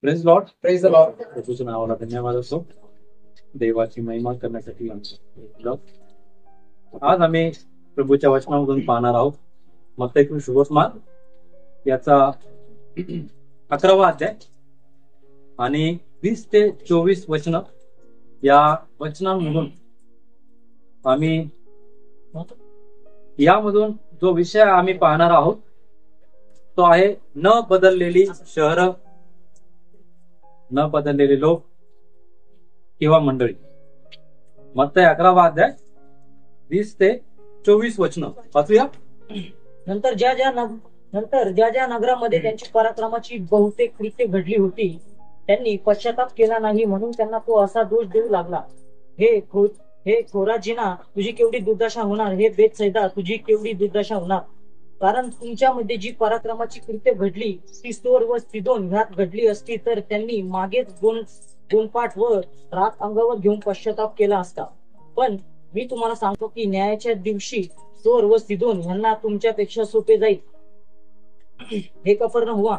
Praise lord. Praise the lord. प्रभूच्या नावाला धन्यवाद असो. देवाची महिमा करण्यासाठी आज आम्ही प्रभूच्या वचनामधून पाहणार आहोत. मत्ती सुसमाचार याचा 11वा अध्याय आणि 20 ते 24 वचन. या वचनांमधून आम्ही यामधून जो विषय आम्ही पाहणार आहोत तो आहे न बदललेली शहर, न बदललेले लोक किंवा मंडळी. मत्ती 11वा अध्याय 20 ते 24 वचन वाचूया. नंतर ज्या ज्या नगरामध्ये त्यांची पराक्रमाची बहुतेक कृत्ये घडली होती त्यांनी पश्चाताप केला नाही, म्हणून त्यांना तो असा दोष देऊ लागला, हे खोराजिना तुझी केवढी दुर्दशा होणार, हे बेतसैदा तुझी केवढी दुर्दशा होणार. कारण तुमच्यामध्ये जी पराक्रमाची कृत्य घडली ती सोर व सिदोन ह्यात घडली असती तर त्यांनी मागेच दोन पाठ व रात अंगावर घेऊन पश्चाताप केला असता. पण मी तुम्हाला सांगतो की न्यायाच्या दिवशी सोर व सिदोन यांना तुमच्यापेक्षा सोपे जाईल. हे कफरनहूम,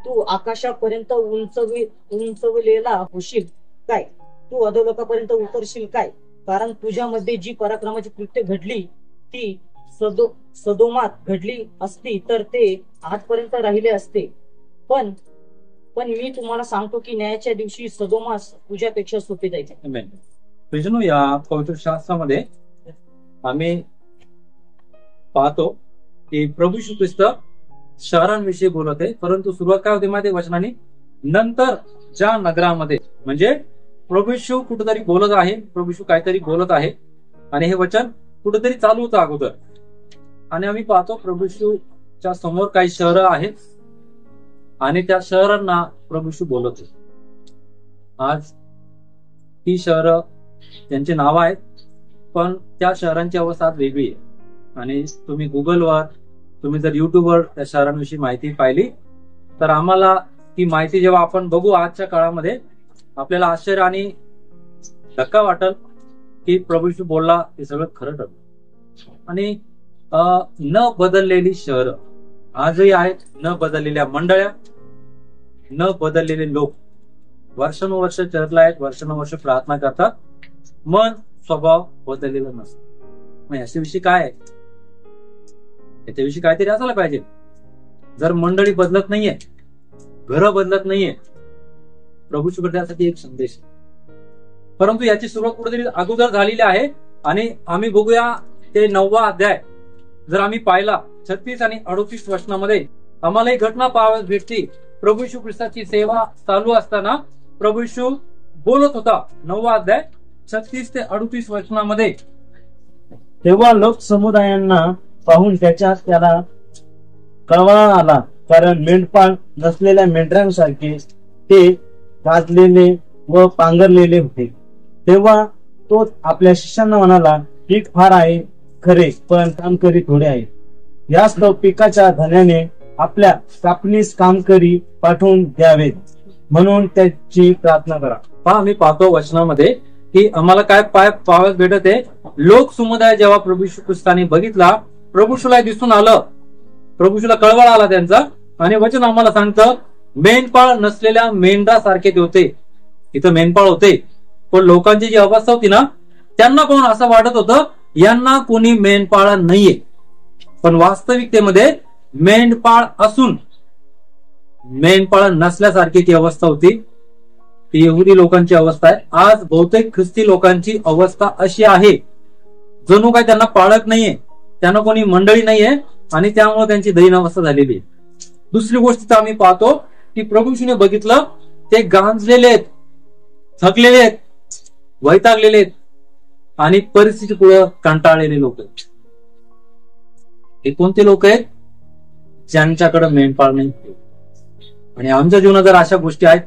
तू आकाशापर्यंत उंचवलेला होशील काय? तू अधोलोकापर्यंत उतरशील काय? कारण तुझ्यामध्ये जी पराक्रमाची कृत्य घडली ती सदोमात घडली असती तर ते आजपर्यंत राहिले असते. पण मी तुम्हाला सांगतो की न्यायाच्या दिवशी सदोमास तुझ्यापेक्षा सोपे जायचे. या पवित्र शास्त्रामध्ये आम्ही पाहतो की प्रभू येशू ख्रिस्त शहरांविषयी बोलत आहे, परंतु सुरुवात काय होते माहिती वचनाने, नंतर ज्या नगरामध्ये, म्हणजे प्रभू येशू कुठेतरी बोलत आहे, प्रभू येशू काहीतरी बोलत आहे आणि हे वचन कुठेतरी चालू होतं अगोदर. आणि आम्ही पाहतो प्रभू येशूच्या समोर काही शहरं आहेत आणि त्या शहरांना प्रभू येशू बोलत आहे. आज ती शहरं त्यांची नावं आहेत, पण त्या शहरांची अवस्था आज वेगळी आहे. आणि तुम्ही गुगलवर, तुम्ही जर युट्यूबवर त्या शहरांविषयी माहिती पाहिली तर आम्हाला ती माहिती जेव्हा आपण बघू आजच्या काळामध्ये आपल्याला आश्चर्य आणि धक्का वाटेल की प्रभू येशू बोलला ते सगळं खरं ठरलं. आणि न बदललेली शहरं आजही आहेत, न बदललेल्या मंडळ्या, न बदललेले लोक वर्षानुवर्ष चर्चला आहेत, वर्षानुवर्ष प्रार्थना करतात, मन स्वभाव बदललेला नसतो. मग याच्याविषयी काय आहे? याच्याविषयी काहीतरी असायला पाहिजे. जर मंडळी बदलत नाहीये, घरं बदलत नाहीये, प्रभू येशू त्यासाठी एक संदेश. परंतु याची सुरुवात कुठेतरी अगोदर झालेली आहे आणि आम्ही बघूया ते 9वा अध्याय जर आम्ही पाहिला 36 आणि 38 वचनामध्ये आम्हाला ही घटना पाहायला भेटते. प्रभू येशू ख्रिस्ताची सेवा चालू असताना प्रभू येशू बोलत होता. 9वा अध्याय 36 ते 38 वचनामध्ये, तेव्हा लोक समुदायांना पाहून त्याला कळवळा आला, कारण मेंढपाळ नसलेल्या मेंढरांसारखे ते गाजलेले व पांघरलेले होते. तेव्हा तो आपल्या शिष्यांना म्हणाला, पीक फार आहे खरे, पण कामकरी थोडे आहे. यास्तव पिकाच्या धन्याने आपल्या कापणीस कामकरी पाठवून द्यावेत म्हणून त्याची प्रार्थना करा. आम्ही पाहतो वचनामध्ये की आम्हाला काय पाहायला भेटत आहे. लोक समुदाय जेव्हा प्रभू येशू ख्रिस्ताने बघितला, प्रभू येशूला दिसून आलं, प्रभू येशूला कळवळा आला त्यांचा. आणि वचन आम्हाला सांगतं मेंढपाळ नसलेल्या मेंढरासारखे ते होते. इथं मेंढपाळ होते, पण लोकांची जी अवस्था होती ना, त्यांना कोण असं वाटत होतं यांना कोणी मेंढपाळ नाहीये. पण वास्तविकतेमध्ये मेंढपाळ असून मेंढपाळ नसल्यासारखी ती अवस्था होती. ती यहुदी लोकांची अवस्था आहे. आज बहुतेक ख्रिस्ती लोकांची अवस्था अशी आहे जणू काय त्यांना पाळत नाहीये, त्यांना कोणी मंडळी नाहीये आणि त्यामुळे त्यांची दैन अवस्था झालेली आहे. दुसरी गोष्ट आम्ही पाहतो की प्रभू येशूने बघितलं ते गांजलेले आहेत, थकलेले आहेत, वैतागलेले आहेत आणि परिस्थिती पुढे कंटाळलेले लोक आहेत. हे कोणते लोक आहेत? ज्यांच्याकडे मेंढपाळ नाही. आणि आमच्या जीवनात जर अशा गोष्टी आहेत,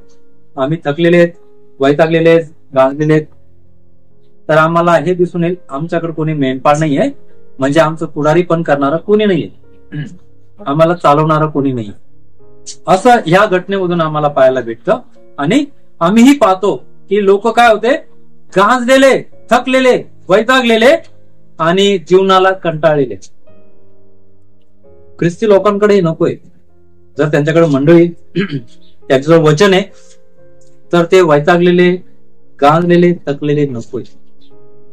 आम्ही थकलेले आहेत, वैतागलेले आहेत, गांजलेले आहेत, तर आम्हाला हे दिसून येईल आमच्याकडे कोणी मेंढपाळ नाहीये, म्हणजे आमचं पुढारी पण करणारं कोणी नाहीये, आम्हाला चालवणारं कोणी नाही, असं ह्या घटनेमधून आम्हाला पाहायला भेटतं. आणि आम्हीही पाहतो की लोक काय होते, गांजलेले, थकलेले, वैतागलेले आणि जीवनाला कंटाळलेले. ख्रिस्ती लोकांकडे नकोय. जर त्यांच्याकडे मंडळी, त्यांच्याजवळ वचन आहे, तर ते वैतागलेले, गांजलेले, थकलेले नकोय.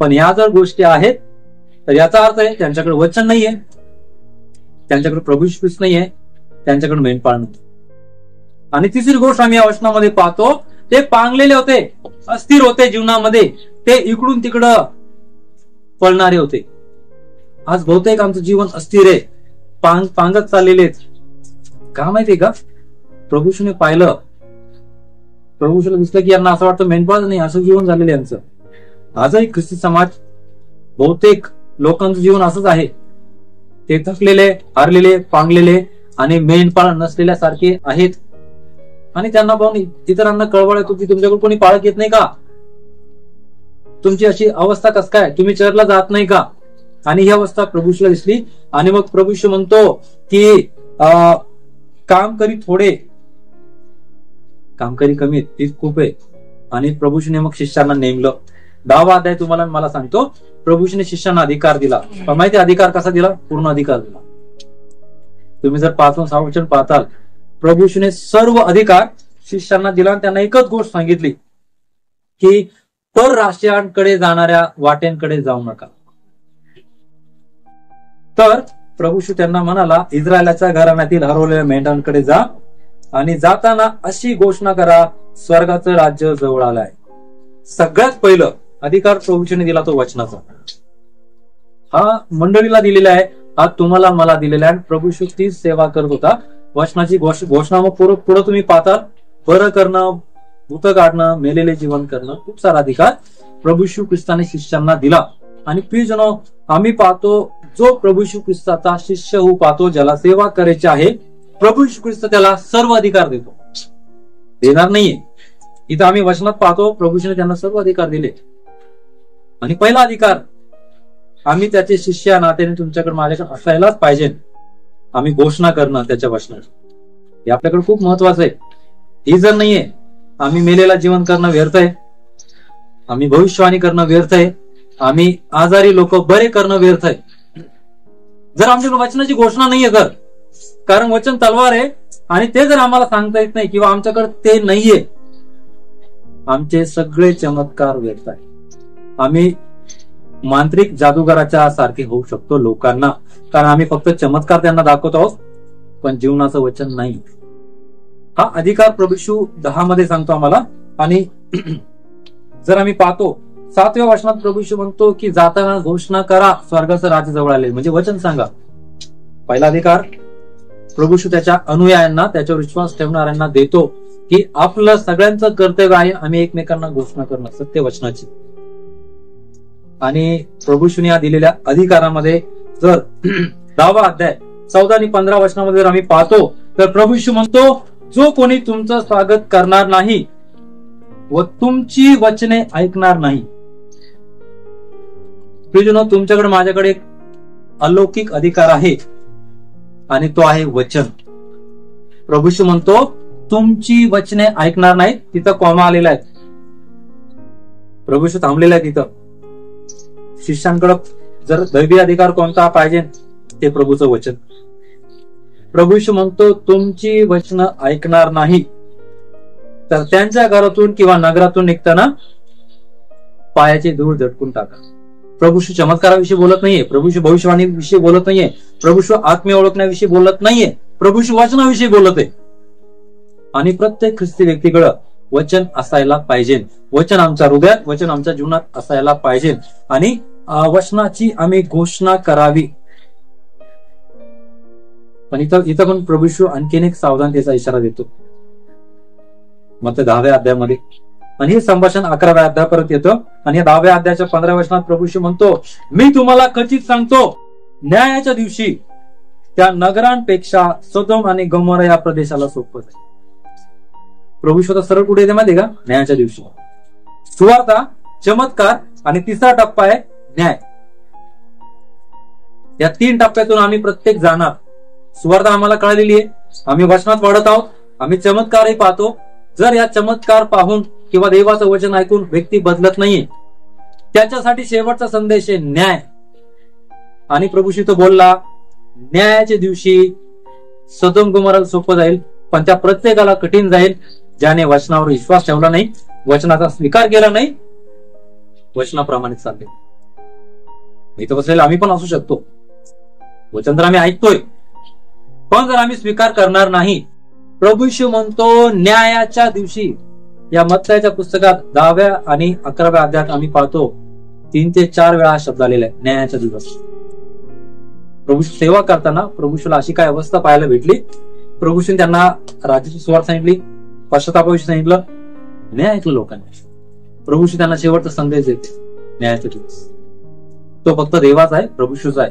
पण या जर गोष्टी आहेत तर याचा अर्थ आहे त्यांच्याकडे वचन नाहीये, त्यांच्याकडे प्रभू येशू ख्रिस्त नाहीये, त्यांच्याकडे मेंढपाळ नाही. आणि तिसरी गोष्ट आम्ही या वचनामध्ये पाहतो, ते पांगलेले होते, अस्थिर होते जीवनामध्ये, ते इकडून तिकडं पळणारे होते. आज बहुतेक आमचं जीवन अस्थिर आहे, पांगत चाललेले. का माहितीये का? प्रभूशूने पाहिलं, प्रभूशूला दिसलं की यांना असं वाटतं मेंढपाळ नाही, असं जीवन झालेलं यांचं. आजही ख्रिस्ती समाज बहुतेक लोकांचं जीवन असंच आहे. ते थकलेले, हारलेले, पांगलेले आणि मेंढपाळ नसलेल्या सारखे आहेत. आणि त्यांना पाहून इतरांना कळवळ येतो की तुमच्याकडे कोणी पाळक येत नाही का? तुमची अशी अवस्था कस काय? तुम्ही चर्चला जात नाही का? आणि ही अवस्था प्रभूशूला दिसली. आणि मग प्रभू येशू म्हणतो की काम करी थोडे, कामकरी कमी, तीच खूप आहे. आणि प्रभूशूने मग शिष्यांना नेमलं. 10वा अध्याय तुम्हाला मला सांगतो, प्रभूशूने शिष्यांना अधिकार दिला. पण माहिती अधिकार कसा दिला? पूर्ण अधिकार दिला. तुम्ही जर 5 व 6 वचन पाहताल, प्रभूशूने सर्व अधिकार शिष्यांना दिला आणि त्यांना एकच गोष्ट सांगितली की परराष्ट्रीयांकडे जाणाऱ्या वाटेंकडे जाऊ नका. तर प्रभूशू त्यांना म्हणाला, इस्रायलाच्या घराण्यातील हरवलेल्या मेंढ्यांकडे जा आणि जाताना अशी घोषणा करा, स्वर्गाचं राज्य जवळ आलंय. सगळ्यात पहिलं अधिकार प्रभूशूने दिला तो वचनाचा. हा मंडळीला दिलेला आहे, हा तुम्हाला मला दिलेला आहे. प्रभू येशू ती सेवा करत होता. वचनाची घोषणा मग पुढे तुम्ही पाहता, बरं करणं, भूत काढणं, मेलेले जीवन करणं, खूप सारा अधिकार प्रभू येशू ख्रिस्ताने शिष्यांना दिला. आणि प्रियजनो, आम्ही पाहतो जो प्रभू येशू ख्रिस्ताचा शिष्य होऊ पाहतो, ज्याला सेवा करायची आहे, प्रभू येशू ख्रिस्त त्याला सर्व अधिकार देतो, देणार नाहीये. इथं आम्ही वचनात पाहतो प्रभू येशूने त्यांना सर्व अधिकार दिले. आणि पहिला अधिकार, आम्ही त्याचे शिष्य या नात्याने तुमच्याकडे माझ्याकडे असायलाच पाहिजे. आम्ही घोषणा करणं त्याच्या वचनात, हे आपल्याकडे खूप महत्वाचं आहे. ही जर नाहीये, आम्ही मेलेला जीवन करणं व्यर्थ आहे, आम्ही भविष्यवाणी करणं व्यर्थ आहे, आम्ही आजारी लोक बरे करणं व्यर्थ आहे. जर आमच्याकडे वचनाची घोषणा नाहीये, तर कारण वचन तलवार आहे आणि ते जर आम्हाला सांगता येत नाही किंवा आमच्याकडे ते नाहीये, आमचे सगळे चमत्कार व्यर्थ आहे. आम्ही मांत्रिक जादूगाराच्या सारखे होऊ शकतो लोकांना, कारण आम्ही फक्त चमत्कार त्यांना दाखवत आहोत, पण जीवनाचं वचन नाही. हा अधिकार प्रभू येशू 10 मध्ये सांगतो आम्हाला. आणि जर आम्ही पाहतो 7व्या वचनात प्रभू येशू म्हणतो की जाताना घोषणा करा, स्वर्गाचं राज्य जवळ आले. म्हणजे वचन सांगा. पहिला अधिकार प्रभू येशू त्याच्या अनुयायांना, त्याच्यावर विश्वास ठेवणाऱ्यांना देतो की आपलं सगळ्यांचं कर्तव्य आहे आम्ही एकमेकांना घोषणा करणं सत्य वचनाची. आणि प्रभू येशूने या दिलेल्या अधिकारामध्ये जर 10वा अध्याय 14 आणि 15 वचनामध्ये जर आम्ही पाहतो, तर प्रभू येशू म्हणतो, जो कोणी तुमचं स्वागत करणार नाही व तुमची वचने ऐकणार नाही. प्रियजनो, तुमच्याकडे माझ्याकडे एक अलौकिक अधिकार आहे आणि तो आहे वचन. प्रभू येशू म्हणतो तुमची वचने ऐकणार नाहीत. तिथं कॉमा आलेला आहे. प्रभू येशू थांबलेला आहे तिथं. शिष्यांकडे जर दैवी अधिकार कोणता पाहिजे, ते प्रभूचं वचन. प्रभू येशू म्हणतो तुमची वचन ऐकणार नाही, तर त्यांच्या घरातून किंवा नगरातून निघताना पायाची धूळ झटकून टाका. प्रभू येशू चमत्काराविषयी बोलत नाहीये, प्रभू येशू भविष्यवाणीविषयी बोलत नाहीये, प्रभू येशू आत्मीय ओळखण्याविषयी बोलत नाहीये, प्रभू येशू वचनाविषयी बोलत आहे. आणि प्रत्येक ख्रिस्ती व्यक्तीकडे वचन असायला पाहिजे. वचन आमच्या हृदयात, वचन आमच्या जीवनात असायला पाहिजे. आणि वचनाची आम्ही घोषणा करावी. पण इथं पण प्रभू येशू आणखीन एक सावधानतेचा इशारा देतो मग ते 10व्या अध्यायामध्ये. आणि हे संभाषण 11व्या अध्यायापर्यंत येतं. आणि या 10व्या अध्यायाच्या 15व्या वचनात प्रभू येशू म्हणतो, मी तुम्हाला खचित सांगतो, न्यायाच्या दिवशी त्या नगरांपेक्षा सदोम आणि गमोरा या प्रदेशाला सोपं आहे. प्रभू येशू सरळ कुठे येते माहिती का? न्यायाच्या दिवशी. सुवार्ता, चमत्कार आणि तिसरा टप्पा आहे न्याय. या 3 टप्प्यातून आम्ही प्रत्येक जाणार. सुवार्ता आम्हाला कळलेली आहे, आम्ही वचनात वाढत आहोत, आम्ही चमत्कारही पाहतो. जर या चमत्कार पाहून किंवा देवाचं वचन ऐकून व्यक्ती बदलत नाहीये, त्याच्यासाठी शेवटचा संदेश आहे न्याय. आणि प्रभू येशू तो बोलला, न्यायाच्या दिवशी सदोम गोमोराला सोपं जाईल, पण त्या प्रत्येकाला कठीण जाईल. ज्याने वचनावर विश्वास ठेवला नाही, वचनाचा स्वीकार केला नाही, वचनाप्रमाणे चालले. इथं बसलेलं आम्ही पण असू शकतो. वचन तर आम्ही ऐकतोय, पण जर आम्ही स्वीकार करणार नाही, प्रभू येशू म्हणतो न्यायाच्या दिवशी, या मत्ताच्या पुस्तकात 10व्या आणि 11व्या अध्यायात आम्ही पाहतो 3 ते 4 वेळा शब्द आलेला आहे, न्यायाचा दिवस. प्रभू सेवा करताना प्रभूला अशी काय अवस्था पाहायला भेटली. प्रभूने त्यांना राज्याची सुवार्ता सांगितली, पश्चातापाविषयी सांगितलं, न्याय ऐकलं लोकांनी. प्रभूशी त्यांना शेवटचा संदेश देते, न्यायाचा दिवस तो फक्त देवाचा आहे, प्रभूचा आहे.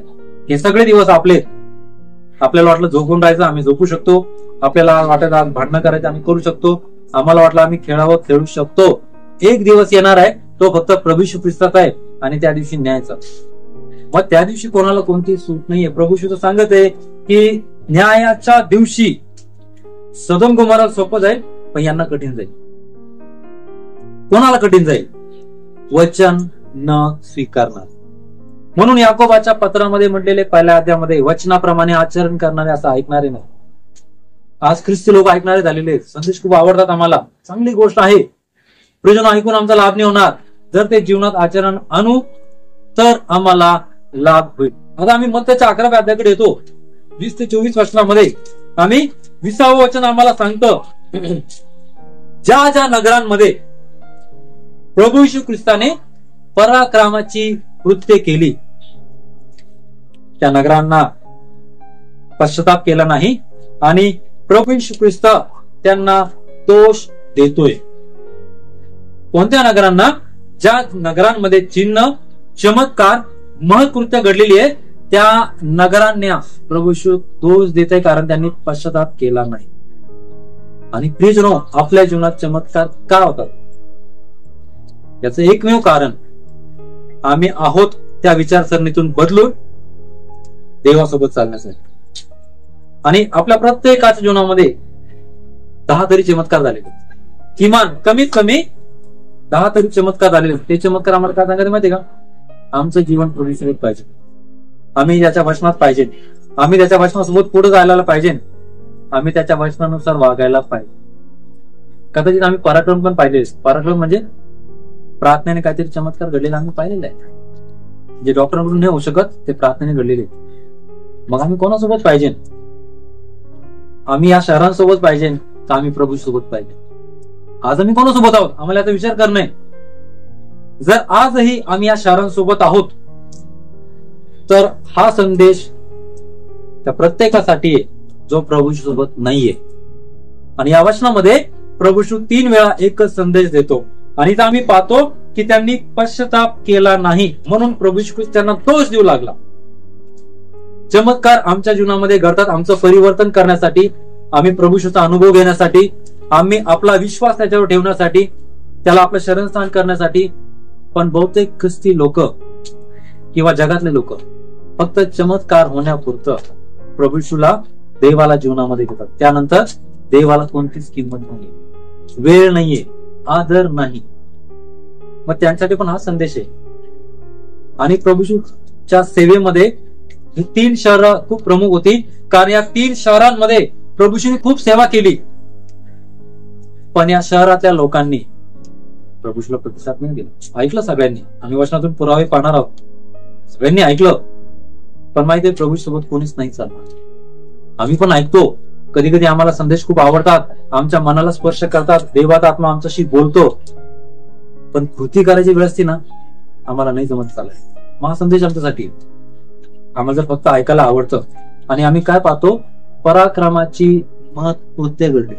हे सगळे दिवस आपल्याला वाटलं झोपून राहायचं, आम्ही झोपू शकतो. आपल्याला वाटत आज भांडणं करायचं, आम्ही करू शकतो. आम्हाला वाटलं आम्ही खेळावं, खेळू शकतो. एक दिवस येणार आहे, तो फक्त प्रभू येशू ख्रिस्ताचा आहे, आणि त्या दिवशी न्यायचा. मग त्या दिवशी कोणाला कोणती सूट नाहीये. प्रभू येशू सांगत आहे की न्यायाच्या दिवशी सदोम गोमोरा सोपं जाईल, पण यांना कठीण जाईल. कोणाला कठीण जाईल? वचन न स्वीकारणार. म्हणून याकोबाच्या पत्रामध्ये म्हटलेले पहिल्या अध्यायामध्ये, वचनाप्रमाणे आचरण करणारे असं ऐकणारे नाही. आज ख्रिस्ती लोक ऐकणारे झालेले आहेत. संदेश खूप आवडतात आम्हाला, चांगली गोष्ट आहे. प्रियजन, ऐकून आमचा लाभ नाही होणार. जर ते जीवनात आचरण आणू तर आम्हाला लाभ होईल. आता आम्ही मत्ताच्या 11व्या अध्यायाकडे येतो. 20 ते 24 वचनामध्ये आम्ही 20वं वचन आम्हाला सांगतं, ज्या ज्या नगरांमध्ये प्रभू येशू ख्रिस्ताने पराक्रमाची कृत्ये केली, त्या नगरांना पश्चाताप केला नाही आणि प्रभू येशू ख्रिस्त त्यांना दोष देतोय. कोणत्या नगरांना? ज्या नगरांमध्ये चिन्ह, चमत्कार, महत्कृत्य घडलेली आहे, त्या नगरांना प्रभू येशू दोष देत आहे, कारण त्यांनी पश्चाताप केला नाही. आणि प्रियजनो, आपल्या जीवनात चमत्कार का होतात? याचं एकमेव कारण, आम्ही आहोत त्या विचारसरणीतून बदलून देवासोबत चालण्यासाठी. आणि आपल्या प्रत्येकाच्या जीवनामध्ये 10 तरी चमत्कार झालेले, किमान कमीत कमी 10 तरी चमत्कार झालेले. ते चमत्कार आम्हाला काय सांगायचे माहिती का? आमचं जीवन प्रभूसोबत पाहिजे, आम्ही त्याच्या वचनात पाहिजे, आम्ही त्याच्या वचनासोबत पुढे जायला पाहिजे, आम्ही त्याच्या वचनानुसार वागायला पाहिजे. कदाचित आम्ही पराक्रम पण पाहिले. पराक्रम म्हणजे प्रार्थनेने काहीतरी चमत्कार घडलेला आम्ही पाहिलेला आहे. जे डॉक्टरांकडून नाही होऊ शकत, ते प्रार्थनेने घडलेले. मग आम्ही कोणासोबत पाहिजे? आम्ही या शहरांसोबत पाहिजे तर आम्ही प्रभू सोबत पाहिजे. आज आम्ही कोणासोबत आहोत? आम्हाला याचा विचार करणे. जर आजही आम्ही या शहरांसोबत आहोत, तर हा संदेश त्या प्रत्येकासाठी आहे जो प्रभू सोबत नाहीये. आणि या वचनामध्ये प्रभू 3 वेळा एकच संदेश देतो, आणि इथं आम्ही पाहतो की त्यांनी पश्चाताप केला नाही, म्हणून प्रभू त्यांना दोष देऊ लागला. चमत्कार आमच्या जीवनामध्ये घडतात आमचं परिवर्तन करण्यासाठी, आम्ही प्रभूचा अनुभव घेण्यासाठी, आम्ही आपला विश्वास त्याच्यावर ठेवण्यासाठी, त्याला आपलं शरणस्थान करण्यासाठी. पण बहुतेक ख्रिस्ती लोक किंवा जगातले लोक फक्त चमत्कार होण्यापुरतं प्रभूला, देवाला जीवनामध्ये घेतात. त्यानंतर देवाला कोणतीच किंमत नाहीये, वेळ नाहीये, आदर नाही. मग त्यांच्यासाठी पण हा संदेश आहे. आणि प्रभूच्या सेवेमध्ये 3 शहरं खूप प्रमुख होती, कारण या 3 शहरांमध्ये प्रभूने खूप सेवा केली. पण या शहरातल्या लोकांनी प्रभूला प्रतिसाद नाही दिला. ऐकलं सगळ्यांनी, आम्ही वचनातून पुरावे पाहणार आहोत. सगळ्यांनी ऐकलं, पण माहितीये प्रभू सोबत कोणीच नाही चालणार. आम्ही पण ऐकतो, कधी कधी आम्हाला संदेश खूप आवडतात, आमच्या मनाला स्पर्श करतात, देवाचा आत्मा आमच्याशी बोलतो, पण कृती करायची वेळ असते ना, आम्हाला नाही जमत चालाय. मग हा संदेश आमच्यासाठी, आम्हाला जर फक्त ऐकायला आवडतं. आणि आम्ही काय पाहतो? पराक्रमाची महत्कृत्य घडली,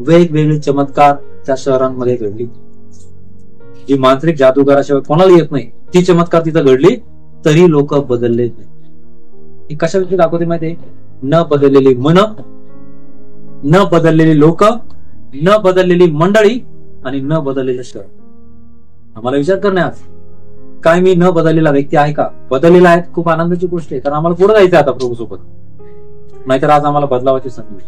वेगवेगळे चमत्कार त्या शहरांमध्ये घडली. जी मांत्रिक जादूगाराशिवाय कोणाला येत नाही, ती चमत्कार तिथं घडली, तरी लोक बदलले नाही. हे कशाविषयी दाखवते माहिती? न बदललेली मन, न बदललेली लोक, न बदललेली मंडळी आणि न बदललेलं शहर. आम्हाला विचार करण्यास काय मी न बदललेला व्यक्ती आहे का? बदललेला आहे, खूप आनंदाची गोष्ट आहे, कारण आम्हाला पुढे जायचं आता प्रभू सोबत. नाहीतर आज आम्हाला बदलावाची संधी,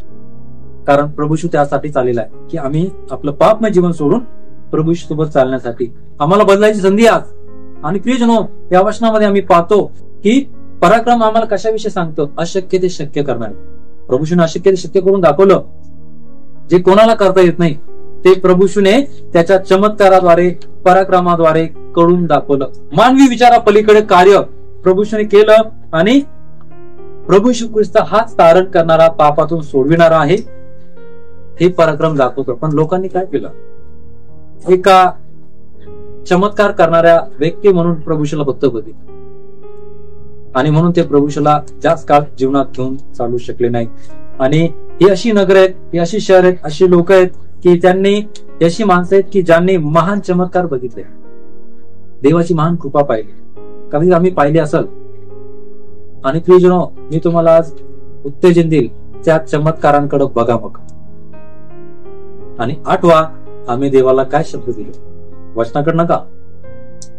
कारण प्रभू त्यासाठी चाललेला आहे की आम्ही आपलं पापमय जीवन सोडून प्रभू सोबत चालण्यासाठी आम्हाला बदलायची संधी आज. आणि प्रियजनो, या वचनामध्ये आम्ही पाहतो की पराक्रम आम्हाला कशाविषयी सांगतो? अशक्य ते शक्य करणार. प्रभूने अशक्य ते शक्य करून दाखवलं. जे कोणाला करता येत नाही ते प्रभूशूने त्याच्या चमत्काराद्वारे पराक्रमाद्वारे करून दाखवलं. मानवी विचारा पलीकडे कार्य प्रभूशूने केलं आणि प्रभू येशू ख्रिस्त हाच तारण करणारा, पापातून सोडविणारा आहे हे पराक्रम दाखवतो. पण लोकांनी काय केलं? एका चमत्कार करणाऱ्या व्यक्ती म्हणून प्रभूशूला फक्त बघितलं आणि म्हणून ते प्रभूशूला जास्त काळ जीवनात घेऊन चालू शकले नाही. आणि ही अशी नगर आहेत, ही अशी शहर आहेत, अशी लोक आहेत की त्यांनी, अशी माणसं आहेत की ज्यांनी महान चमत्कार बघितले, देवाची महान कृपा पाहिली. कधी आम्ही पाहिली असेल. आणि प्रियजनो, मी तुम्हाला आज उत्तेजन देईल, त्या चमत्कारांकडे बघा मग. आणि आठवा, आम्ही देवाला काय शब्द दिले, वचनाकडे नका,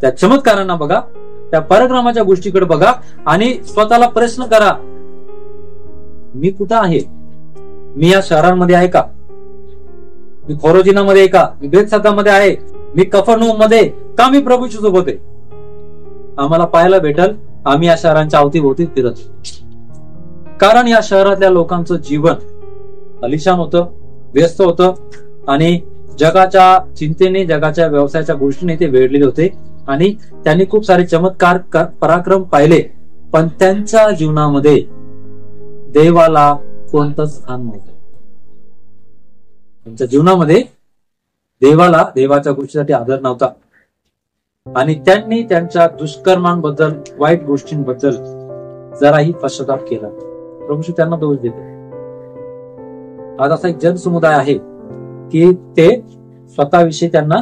त्या चमत्कारांना बघा, त्या पराक्रमाच्या गोष्टीकडे बघा आणि स्वतःला प्रश्न करा, मी कुठं आहे? मी या शहरांमध्ये आहे का? मी खोरोजिनामध्ये आहे का? मी बेतसादामध्ये आहे? मी कफरनहूम मध्ये का? मी प्रभूच्या सोबत आहे? आम्हाला पाहायला भेटल आम्ही या शहरांच्या अवतीभोवती फिरत, कारण या शहरातल्या लोकांचं जीवन अलिशान होतं, व्यस्त होतं आणि जगाच्या चिंतेने, जगाच्या व्यवसायाच्या गोष्टीने ते वेढलेले होते. आणि त्यांनी खूप सारे चमत्कार, पराक्रम पाहिले, पण त्यांच्या जीवनामध्ये देवाला कोणतंच स्थान नव्हतं. त्यांच्या जीवनामध्ये देवाला, देवाच्या गोष्टीसाठी आदर नव्हता. आणि त्यांनी त्यांच्या दुष्कर्मांबद्दल, वाईट गोष्टींबद्दल जराही पश्चाताप केला. प्रभू त्यांना दोष देतो. आज असा एक जनसमुदाय आहे की ते स्वतःविषयी त्यांना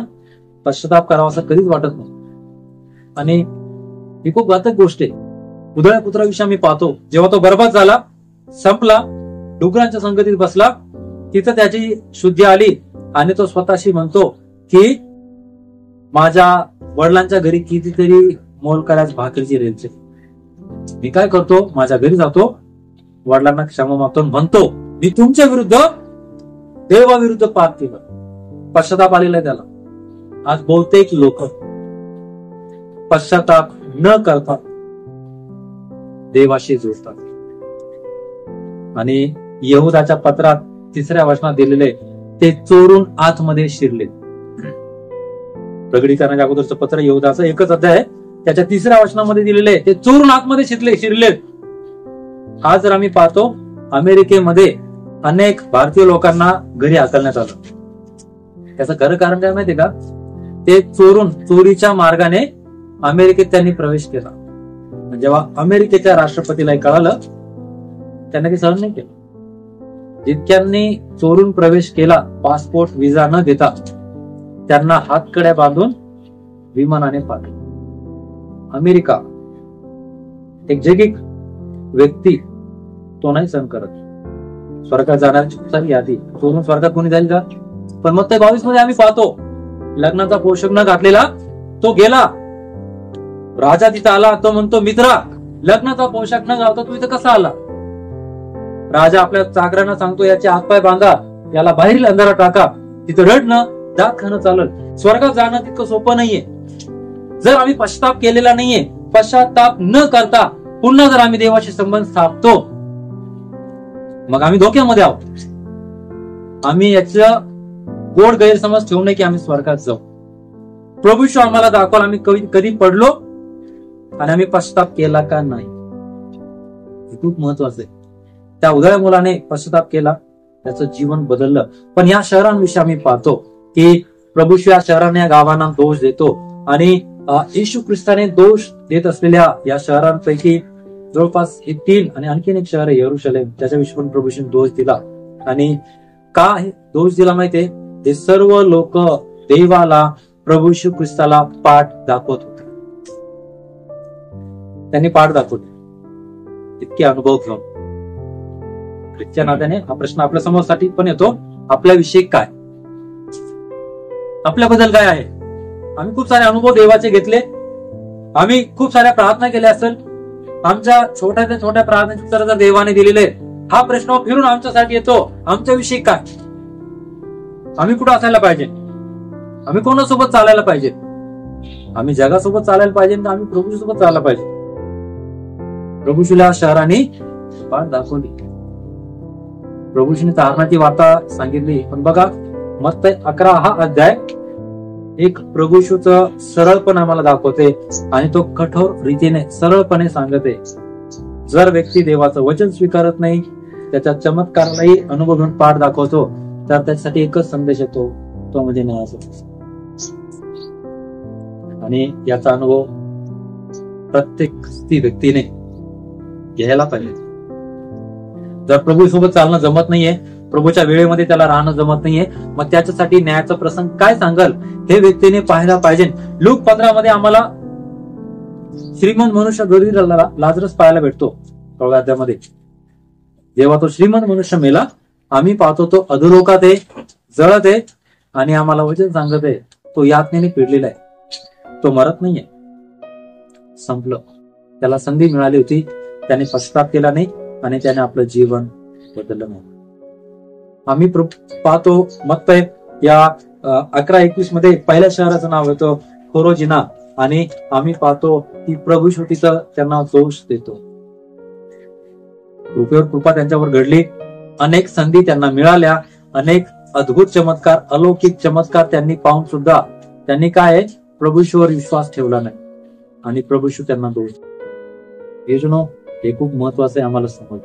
पश्चाताप करावा असं कधीच वाटत नाही. आणि ही खूप घातक गोष्ट आहे. उधळ्या पुत्राविषयी आम्ही पाहतो, जेव्हा तो बरबाद झाला, संपला, डुकरांच्या संगतीत बसला, तिथं त्याची शुद्धी आली आणि तो स्वतःशी म्हणतो की माझ्या वडिलांच्या घरी कितीतरी मोलकऱ्याच भाकरीची रेलचे, मी काय करतो, माझ्या घरी जातो, वडिलांना क्षमा मागतो, म्हणतो मी तुमच्या विरुद्ध, देवाविरुद्ध पाप केलं. पश्चाताप आलेला आहे त्याला. आज बहुतेक लोक पश्चाताप न करता देवाशी जोडतात. आणि यहुदाच्या पत्रात 3ऱ्या वचनात दिलेले, ते चोरून आतमध्ये शिरले. प्रगटीकरणाच्या अगोदरचं पत्र यहुदाचं 1च अध्याय, त्याच्या 3ऱ्या वचनामध्ये दिलेले, ते चोरून आतमध्ये शिरले. आज जर आम्ही पाहतो, अमेरिकेमध्ये अनेक भारतीय लोकांना घरी हाकलण्यात आलं. त्याचं खरं कारण काय माहितीये का? ते चोरीच्या मार्गाने अमेरिकेत त्यांनी प्रवेश केला. जेव्हा अमेरिकेच्या राष्ट्रपतीला कळालं, त्यांना ते सहन नाही केलं. जितक्यांनी चोरून प्रवेश केला, पासपोर्ट, विजा न देता, त्यांना हातकड्या बांधून विमानाने पाठवलं. अमेरिका, एक जगिक व्यक्ती, तो नाही सहन करत. स्वर्गात जाण्याची खूप सारी यादी, चोरून स्वर्गात कोणी जाईल का? पण मग ते 22 मध्ये आम्ही पाहतो, लग्नाचा पोशाख न घातलेला तो गेला, राजा तिथं आला, तो म्हणतो मित्रा, लग्नाचा पोशाख न घालता तू इथं कसा आला? राजा आपल्या चाकरांना सांगतो, याचे हातपाय बांधा, याला बाहेरील अंधारात टाका, तिथं रडणं, दात खाणं चालल. स्वर्गात जाणं तितकं सोपं नाहीये. जर आम्ही पश्चाताप केलेला नाहीये, पश्चाताप न करता पुन्हा जर आम्ही देवाशी संबंध स्थापतो, मग आम्ही धोक्यामध्ये आहोत. आम्ही याचं गोड गैरसमज ठेवू नये की आम्ही स्वर्गात जाऊ. प्रभू येशू आम्हाला दाखवलं आम्ही कधी पडलो आणि आम्ही पश्चाताप केला का नाही. हे खूप महत्वाचं आहे. त्या उधळ्या मुलाने पश्चाताप केला, त्याचं जीवन बदललं. पण या शहरांविषयी आम्ही पाहतो की प्रभू येशू या शहराने, या गावांना दोष देतो. आणि येशू ख्रिस्ताने दोष देत असलेल्या या शहरांपैकी जवळपास हे 3 आणि आणखीन एक शहर आहे यरूशलेम, त्याच्याविषयी पण प्रभू येशूने दोष दिला. आणि का दोष दिला माहितीये? हे सर्व लोक देवाला, प्रभू येशू ख्रिस्ताला पाठ दाखवत होते. त्यांनी पाठ दाखवले इतके अनुभव घेऊन. ख्रिस्त्या नात्याने हा प्रश्न आपल्या समोरसाठी पण येतो, आपल्याविषयी काय, आपल्याबद्दल काय आहे? आम्ही खूप सारे अनुभव देवाचे घेतले, आम्ही खूप साऱ्या प्रार्थना केल्या असेल, आमच्या छोट्या ते छोट्या प्रार्थनेचे उत्तर जर देवाने दिलेले, हा प्रश्न फिरून आमच्यासाठी येतो, आमच्याविषयी काय? आम्ही कुठं असायला पाहिजे? आम्ही कोणासोबत चालायला पाहिजे? आम्ही जगासोबत चालायला पाहिजे का आम्ही प्रभूसोबत चालायला पाहिजे? प्रभूशूला शहराने पाठ दाखवली. प्रभूशीने तारणाची वार्ता सांगितली, पण बघा मत्तय 11 हा अध्याय एक प्रभूशूच सरळपण आम्हाला दाखवते आणि तो कठोर रीतीने सरळपणे सांगते. जर व्यक्ती देवाचं वचन स्वीकारत नाही, त्याच्या चमत्कारालाही अनुभव घेऊन पाठ दाखवतो, तर त्याच्यासाठी एकच संदेश येतो, तो म्हणजे न्यायाचा. आणि याचा अनुभव प्रत्येक व्यक्तीने घ्यायला पाहिजे. जर प्रभू सोबत चालणं जमत नाहीये, प्रभूच्या वेळेमध्ये त्याला राहणं जमत नाहीये, मग त्याच्यासाठी न्यायाचा प्रसंग काय सांगाल हे व्यक्तीने पाहायला पाहिजे. लूक 15 मध्ये आम्हाला श्रीमंत मनुष्य गरीब लाजरस पाहायला भेटतो. 16व्या अध्यायामध्ये जेव्हा तो श्रीमंत मनुष्य मेला, आम्ही पाहतो तो अधोलोकात आहे, जळत आहे आणि आम्हाला वचन सांगत आहे तो यातनेने पिडलेला आहे, तो मरत नाहीये. संपलं. त्याला संधी मिळाली होती, त्याने पश्चाताप केला नाही आणि त्याने आपलं जीवन बदललं नाही. आम्ही पाहतो मत्तय या 11:21 मध्ये पहिल्या शहराचं नाव येतं खोरोजिना आणि आम्ही पाहतो की प्रभू तिथं त्यांना दोष देतो. कृपेवर कृपा त्यांच्यावर घडली, अनेक संधी त्यांना मिळाल्या, अनेक अद्भुत चमत्कार, अलौकिक चमत्कार त्यांनी पाहून सुद्धा त्यांनी काय प्रभूशीवर विश्वास ठेवला नाही आणि प्रभूशी त्यांना दोष. हे खूप महत्वाचं आहे आम्हाला समज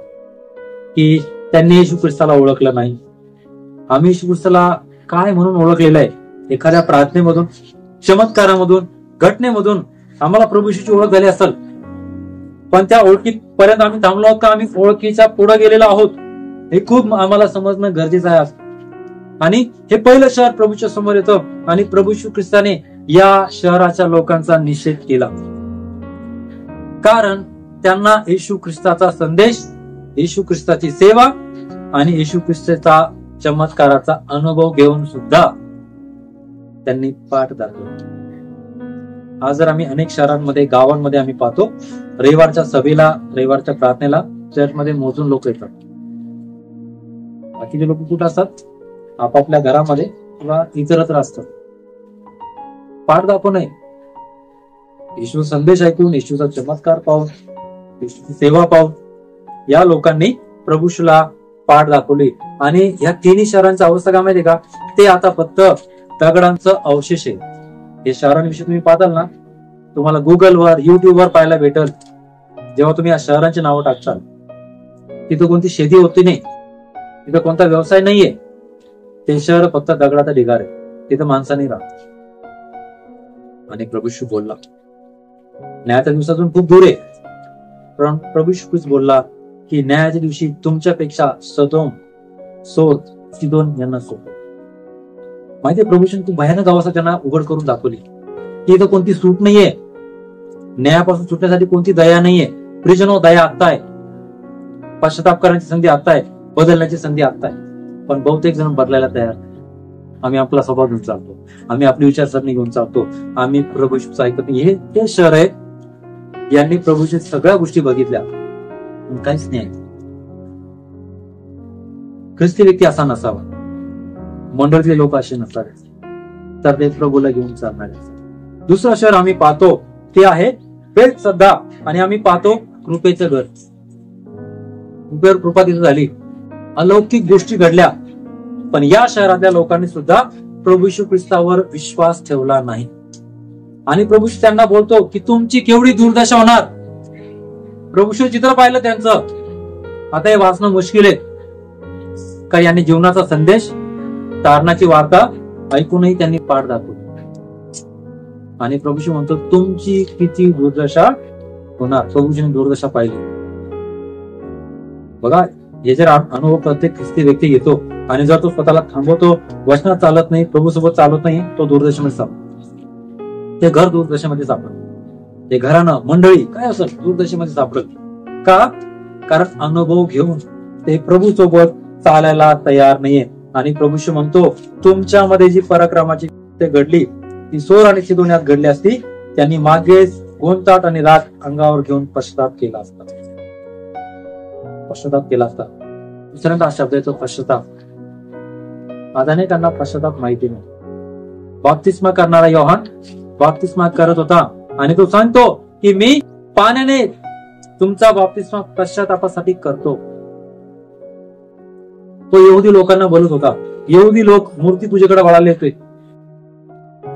की त्यांनी येशू ख्रिस्ताला ओळखलं नाही. आम्ही येशू ख्रिस्ताला काय म्हणून ओळखलेलं आहे? एखाद्या प्रार्थनेमधून, चमत्कारामधून, घटनेमधून आम्हाला प्रभूशीची ओळख झाली असेल, पण त्या ओळखीपर्यंत आम्ही थांबलो आहोत का आम्ही ओळखीच्या पुढे गेलेलो आहोत? हे खूप आम्हाला समजणं गरजेचं आहे. आणि हे पहिलं शहर प्रभूच्या समोर येतं आणि प्रभू येशू ख्रिस्ताने या शहराच्या लोकांचा निषेध केला, कारण त्यांना येशू ख्रिस्ताचा संदेश, येशू ख्रिस्ताची सेवा आणि येशू ख्रिस्ताचा चमत्काराचा अनुभव घेऊन सुद्धा त्यांनी पाठ दाखवला. आज जर आम्ही अनेक शहरांमध्ये, गावांमध्ये आम्ही पाहतो, रविवारच्या सभेला, रविवारच्या प्रार्थनेला चर्चमध्ये मोजून लोक येतात. बाकीचे लोक कुठं असतात? आपापल्या घरामध्ये किंवा इतरत्र असतात. पाठ दाखवू नये, येशू संदेश ऐकून, येशूचा चमत्कार पाहून, येशूची सेवा पाहून या लोकांनी प्रभूशूला पाठ दाखवली. आणि या तिन्ही शहरांची अवस्था काय माहिती का? ते आता फक्त दगडांचं अवशेष आहे. हे शहरांविषयी तुम्ही पाहताल ना, तुम्हाला गुगलवर, युट्यूबवर पाहायला भेटल. जेव्हा तुम्ही या शहरांची नावं टाकताल, तिथं कोणती शेती होती नाही, तिथं कोणता व्यवसाय नाहीये, ते शहर फक्त दगडाचा ढिगार आहे, तिथं माणसाने राहत. आणि प्रभूशू बोलला, न्यायाच्या दिवसातून खूप दूर आहे, पण प्रभूशू बोलला की न्यायाच्या दिवशी तुमच्यापेक्षा सदोम, सोर, सिदोन यांना सोड. माहितीये, प्रभूशूने खूप भयानक अवस्था त्यांना उघड करून दाखवली की इथं कोणती सूट नाहीये, न्यायापासून सुटण्यासाठी कोणती दया नाहीये. प्रिजनो, दया आता आहे, पश्चाताप करण्याची संधी आता आहे, बदलण्याची संधी आता आहे. पण बहुतेक जण बदलायला तयार. आम्ही आपला स्वभाव घेऊन चालतो, आम्ही आपली विचारसरणी घेऊन चालतो, आम्ही प्रभूचं ऐकत नाही. हे ते शहर आहे, यांनी प्रभूच्या सगळ्या गोष्टी बघितल्या, काहीच नाही. ख्रिस्ती व्यक्ती असा नसावा, मंडळीतले लोक असे नसावे, तर ते प्रभूला घेऊन चालणारे. दुसरं शहर आम्ही पाहतो ते आहे बेथसदा आणि आम्ही पाहतो कृपेचं घर. कृपेवर कृपा तिथे झाली, अलौकिक गोष्टी घडल्या, पण या शहरातल्या लोकांनी सुद्धा प्रभू येशू ख्रिस्तावर विश्वास ठेवला नाही. आणि प्रभू त्यांना बोलतो की तुमची केवढी दुर्दशा होणार. प्रभूचं चित्र पाहिलं त्यांचं, आता हे वाचणं मुश्किल आहे का? यांनी जीवनाचा संदेश, तारणाची वार्ता ऐकूनही त्यांनी पाठ दाखवली. आणि प्रभू म्हणतो तुमची किती दुर्दशा होणार. प्रभूने दुर्दशा पाहिली. बघा, हे जर अनुभव प्रत्येक ख्रिस्ती व्यक्ती घेतो आणि जर तो स्वतःला थांबवतो, वचनात चालत नाही, प्रभू सोबत चालत नाही, तो दुर्दशेमध्ये सापडतो. ते घर दुर्दशेमध्ये सापडत, ते घरानं, मंडळी काय असेल दुर्दशेमध्ये सापडत. का? कारण अनुभव घेऊन ते प्रभू सोबत चालायला तयार नाहीये. आणि प्रभू म्हणतो तुमच्यामध्ये जी पराक्रमाची ते घडली ती सोर आणि सिदोन यात घडली असती, त्यांनी मागेच गोंताट आणि राग अंगावर घेऊन पश्चाताप केला असता. पश्चाताप केला असता. दुसऱ्यांदा हा शब्द येतो पश्चाताप. आज अनेकांना पश्चाताप माहिती नाही. बाप्तिस्मा करणारा योहान बाप्तिस्मा करत होता आणि तो सांगतो की मी पाण्याने तुमचा बाप्तिस्मा पश्चातापासाठी करतो. तो यहुदी लोकांना बोलत होता. यहुदी लोक मूर्ती पूजेकडे वळाले होते.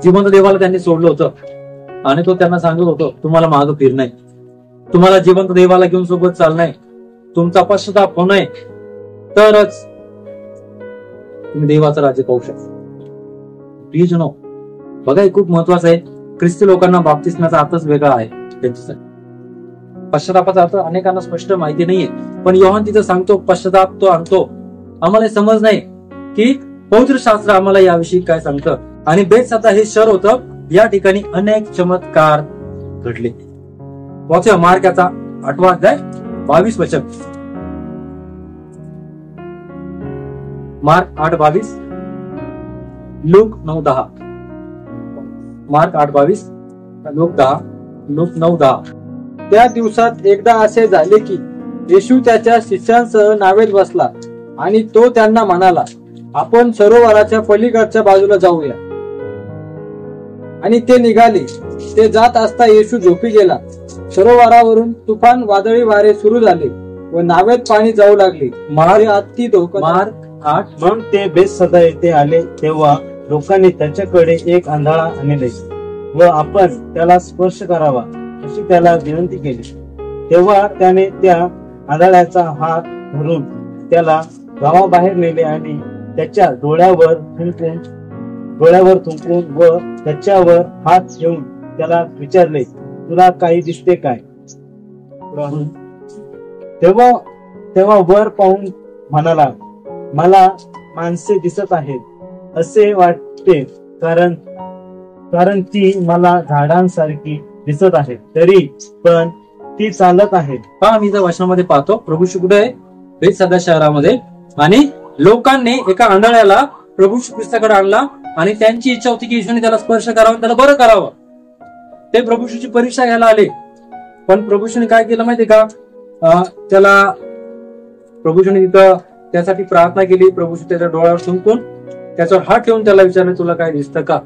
जिवंत देवाला त्यांनी सोडलं होतं आणि तो त्यांना सांगत होतो, तुम्हाला मागं फिरणं, तुम्हाला जिवंत देवाला घेऊन सोबत चालणं, तुमचा पश्चाताप होणं, तरच तुम्ही देवाचं राज्य पाहू शकता. प्रियजनो, बघा हे खूप महत्वाचं आहे. ख्रिस्ती लोकांना बाप्तिस्माचा अर्थच वेगळा आहे त्यांच्यासाठी. पश्चातापाचा अर्थ अनेकांना स्पष्ट माहिती नाहीये, पण योहान तिथं सांगतो पश्चाताप तो आणतो. आम्हाला समज नाही की पवित्र शास्त्र आम्हाला याविषयी काय सांगतं. आणि बेतसदा हे शहर होतं, या ठिकाणी अनेक चमत्कार घडले. वाचूया मार्क याचा 8वा अध्याय 22 वचन. Mark 8:22, look 9:10. Mark 8:22, look 10, look 9:10. त्या दिवसात एकदा असे झाले की येशू त्याच्या शिष्यांसह नावेत बसला आणि तो त्यांना म्हणाला, आपण सरोवराच्या पलीकडच्या बाजूला जाऊया. आणि ते निघाले. ते जात असता येशू झोपी गेला. सरोवरावरून तुफान वादळी वारे सुरू झाले व नावेत पाणी जाऊ लागले. मार्क अति धोका. 8. मग ते बेतसदा येथे आले तेव्हा लोकांनी त्याच्याकडे एक आंधळा आणले व आपण त्याला स्पर्श करावा अशी त्याला विनंती केली. तेव्हा त्याने त्या आंधळ्याचा हात धरून त्याला गावाबाहेर नेले आणि त्याच्या डोळ्यावर थुंकून व त्याच्यावर हात ठेवून त्याला विचारले, तुला काही दिसते काय? तेव्हा वर पाहून म्हणाला, मला माणसे दिसत आहेत असे वाटते, कारण ती मला झाडांसारखी दिसत आहेत, तरी पण ती चालत आहेत. आम्ही जर वचनामध्ये पाहतो, प्रभू येशू कुठे आहे? बेतसदा शहरामध्ये. आणि लोकांनी एका आंधळ्याला प्रभू येशू ख्रिस्ताकडे आणला आणि त्यांची इच्छा होती की येशूने त्याला स्पर्श करावा, त्याला बरं करावं. ते प्रभू येशूची परीक्षा घ्यायला आले. पण प्रभू येशूने काय केलं माहितीये का? त्याला प्रभू येशूने तिथं त्यासाठी प्रार्थना केली. प्रभू येशू त्याच्या डोळ्यावर थुंकून त्याच्यावर हात ठेवून त्याला विचारले, तुला काय दिसतं का?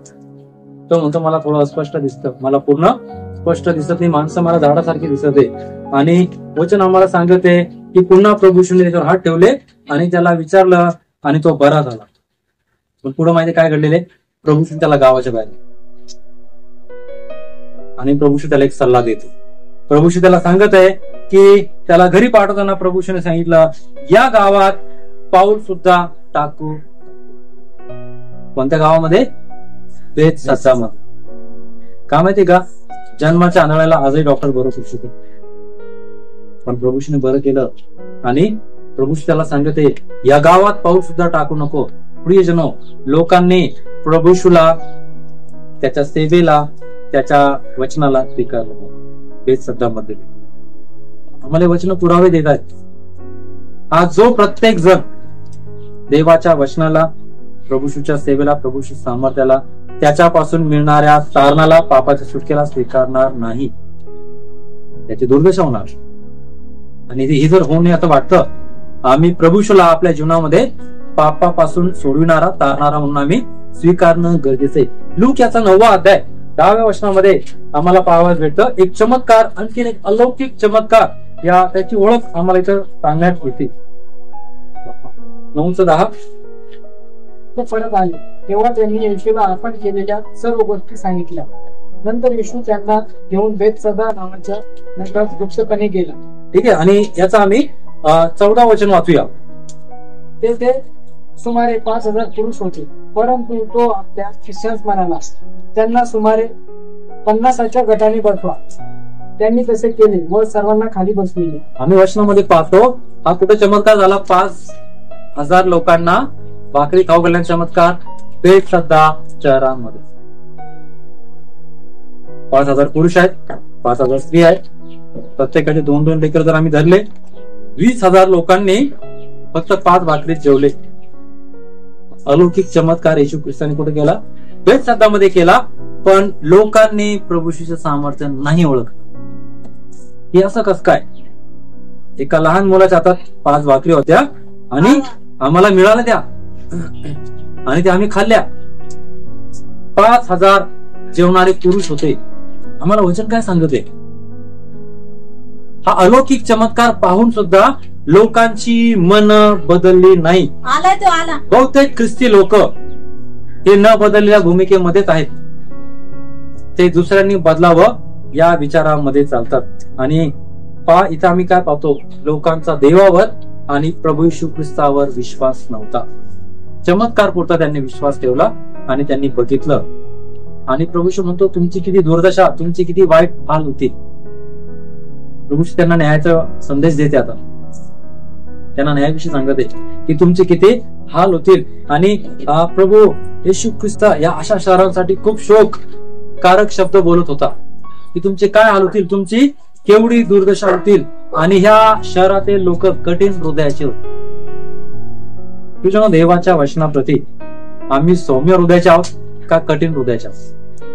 तो म्हणतो, मला थोडं अस्पष्ट दिसतं, मला पूर्ण स्पष्ट दिसत नाही, माणसं मला झाडासारखी दिसत आहे. आणि वचन आम्हाला सांगत आहे की पुन्हा प्रभू येशूने त्याच्यावर हात ठेवले आणि त्याला विचारलं आणि तो बरा झाला. पण पुढे माहिती काय घडलेले? प्रभू येशू त्याला गावाच्या बाहेर आणि प्रभू येशू त्याला एक सल्ला देते. प्रभू येशू त्याला सांगत आहे की त्याला घरी पाठवताना प्रभू येशूने सांगितलं, या गावात पाऊल सुद्धा टाकू. कोणत्या गावामध्ये? बेतसदामध्ये. का माहितीये का? जन्माच्या आंधळ्याला आजही डॉक्टर बरं करू शकतो, पण प्रभू येशूने बरं केलं. आणि प्रभू येशू त्याला सांगते, या गावात पाऊल सुद्धा टाकू नको. प्रियजनो, लोकांनी प्रभू येशूला, त्याच्या सेवेला, त्याच्या वचनाला स्वीकारलं. बेतसदामध्ये आम्हाला वचन पुरावे देत आहेत. आज जो प्रत्येक जण देवाच्या वचनाला, प्रभू येशूच्या सेवेला, प्रभू येशू सामर्थ्याला, त्याच्यापासून मिळणाऱ्या तारणाला, पापाच्या सुटकेला स्वीकारणार नाही, त्याची दुर्दशा होणार. आणि हे जर होऊ नये असं वाटतं, आम्ही प्रभू येशूला आपल्या जीवनामध्ये पापापासून सोडविणारा, तारणारा म्हणून आम्ही स्वीकारणं गरजेचं आहे. लूक याचा 9वा अध्याय 10व्या वचनामध्ये आम्हाला पाहावयास भेटतं एक चमत्कार, आणखीन एक अलौकिक चमत्कार. त्याची ओळख आम्हाला इथं सांगण्यात येते. 9:10. ते परत आले तेव्हा त्यांनी येशूला अर्पण केलेल्या सर्व गोष्टी सांगितल्या. नंतर येशू त्यांना घेऊन बेतसदा नावाच्या नगरात गुप्तपणे गेला. ठीक आहे. आणि याचा आम्ही 14 वचन वाचूया. ते सुमारे 5,000 पुरुष होते, परंतु तो आपल्या शिष्यास म्हणाला, त्यांना सुमारे 50च्या गटाने बसवा. त्यांनी तसे केले व सर्वांना खाली बसविले. आम्ही वचनामध्ये पाहतो, हा कुठे चमत्कार झाला? 5,000 लोकांना भाकरी खाऊ घालण्याचा चमत्कार बेतसदा शहरामध्ये. 5,000 पुरुष आहेत, 5,000 स्त्री आहेत, प्रत्येकाचे 2-2 लेकर जर आम्ही धरले, 20,000 लोकांनी फक्त 5 भाकरीत जेवले. अलौकिक चमत्कार येशू ख्रिस्ताने कुठे केला? बेतसदामध्ये केला. पण लोकांनी प्रभू येशूचे सामर्थ्य नाही ओळखलं. हे असं कसं काय? एका लहान मुलाच्या हातात 5 भाकरी होत्या आणि आम्हाला मिळाल्या त्या, आणि त्या आम्ही खाल्ल्या. 5,000 जेवणारे पुरुष होते. आम्हाला वचन काय सांगते? हा अलौकिक चमत्कार पाहून सुद्धा लोकांची मन बदलली नाही. आला तो आला. बहुतेक ख्रिस्ती लोक हे न बदललेल्या भूमिकेमध्येच आहेत. ते दुसऱ्यांनी बदलावं या विचारामध्ये चालतात. आणि इथं आम्ही काय पाहतो, लोकांचा देवावर आणि प्रभू येशू ख्रिस्तावर विश्वास नव्हता. चमत्कार पुरता त्यांनी विश्वास ठेवला आणि त्यांनी बघितलं. आणि प्रभू येशू म्हणतो, तुमची किती दुर्दशा, तुमची किती वाईट हाल होती. प्रभू येशू त्यांना न्यायाचा संदेश देते. आता त्यांना न्यायाविषयी सांगते की तुमचे किती हाल होतील. आणि प्रभू येशू ख्रिस्त या अशा शहरांसाठी खूप शोककारक शब्द बोलत होता की तुमचे काय हाल होतील, तुमची केवढी दुर्दशा होतील. आणि ह्या शहरातील लोक कठीण हृदयाचे होते. तुझ्या देवाच्या वचनाप्रती आम्ही सौम्य हृदयाचे आहोत का कठीण हृदयाचे आहोत?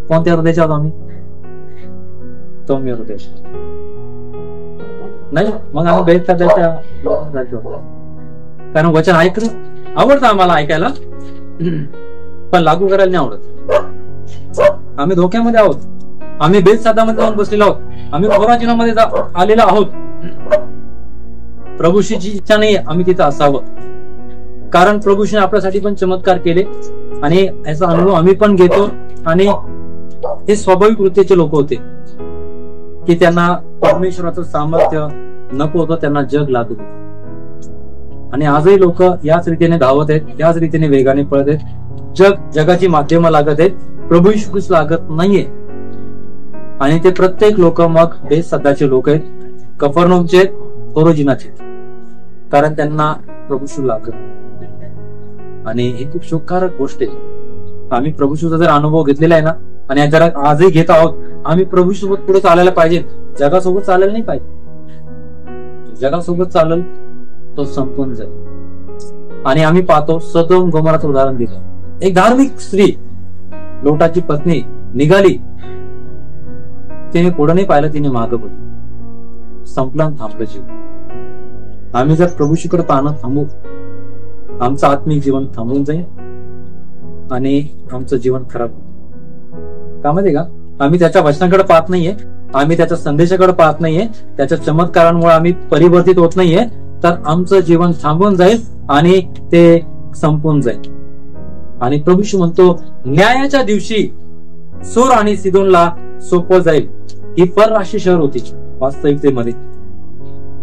कोणत्या हृदयाचे आहोत आम्ही? सौम्य हृदयाचे नाही. मग आम्ही बेत करायच्या, कारण वचन ऐकणं आवडतं आम्हाला ऐकायला, पण लागू करायला नाही आवडत. आम्ही धोक्यामध्ये आहोत. आम्ही बेतसादामध्ये जाऊन बसलेलो आहोत. आम्ही मोराजिनामध्ये आलेलो आहोत. प्रभूशी जी इच्छा नाही आम्ही तिथं असावं, कारण प्रभूशीने आपल्यासाठी पण चमत्कार केले आणि याचा अनुभव आम्ही पण घेतो. आणि हे स्वाभाविक वृत्तीचे लोक होते की त्यांना परमेश्वराचं सामर्थ्य नको होतं, त्यांना जग लागत होतं. आणि आजही लोक याच रीतीने धावत आहेत, याच रीतीने वेगाने पळत आहेत. जगाची माध्यमं लागत आहेत, प्रभू येशू ख्रिस्त लागत नाहीये. आणि ते प्रत्येक लोक मग बेसदाचे लोक आहेत, कफरनहूमचे आहेत, कोरोजिनाचे, कारण त्यांना प्रभू येशू लागत. आणि हे खूप शोककारक गोष्ट आहे. आम्ही प्रभू येशूचा जर अनुभव घेतलेला आहे ना, आणि जरा आजही घेत आहोत, आम्ही प्रभू सोबत पुढे चालायला पाहिजे. जगासोबत चालायला नाही पाहिजे. जगासोबत चालल तो संपून जाईल. आणि आम्ही पाहतो सदोम गोमोराचं उदाहरण दिलं. एक धार्मिक स्त्री, लोटाची पत्नी निघाली, तिने पुढे नाही पाहिलं, तिने मागं बघितलं, संपलं, थांबलं जीवन. आम्ही जर प्रभूशीकडे पाहणं थांबू, आमचं आत्मिक जीवन थांबून जाईल आणि आमचं जीवन खराब होईल. का माहिती का? आम्ही त्याच्या वचनाकडे पाहत नाहीये, आम्ही त्याच्या संदेशाकडे पाहत नाहीये, त्याच्या चमत्कारांमुळे आम्ही परिवर्तित होत नाहीये, तर आमचं जीवन थांबून जाईल आणि ते संपून जाईल. आणि प्रभू येशू म्हणतो, न्यायाच्या दिवशी सूर आणि सिदोनला सोपं जाईल. ही परराष्ट्रीय शहर होती वास्तविकतेमध्ये.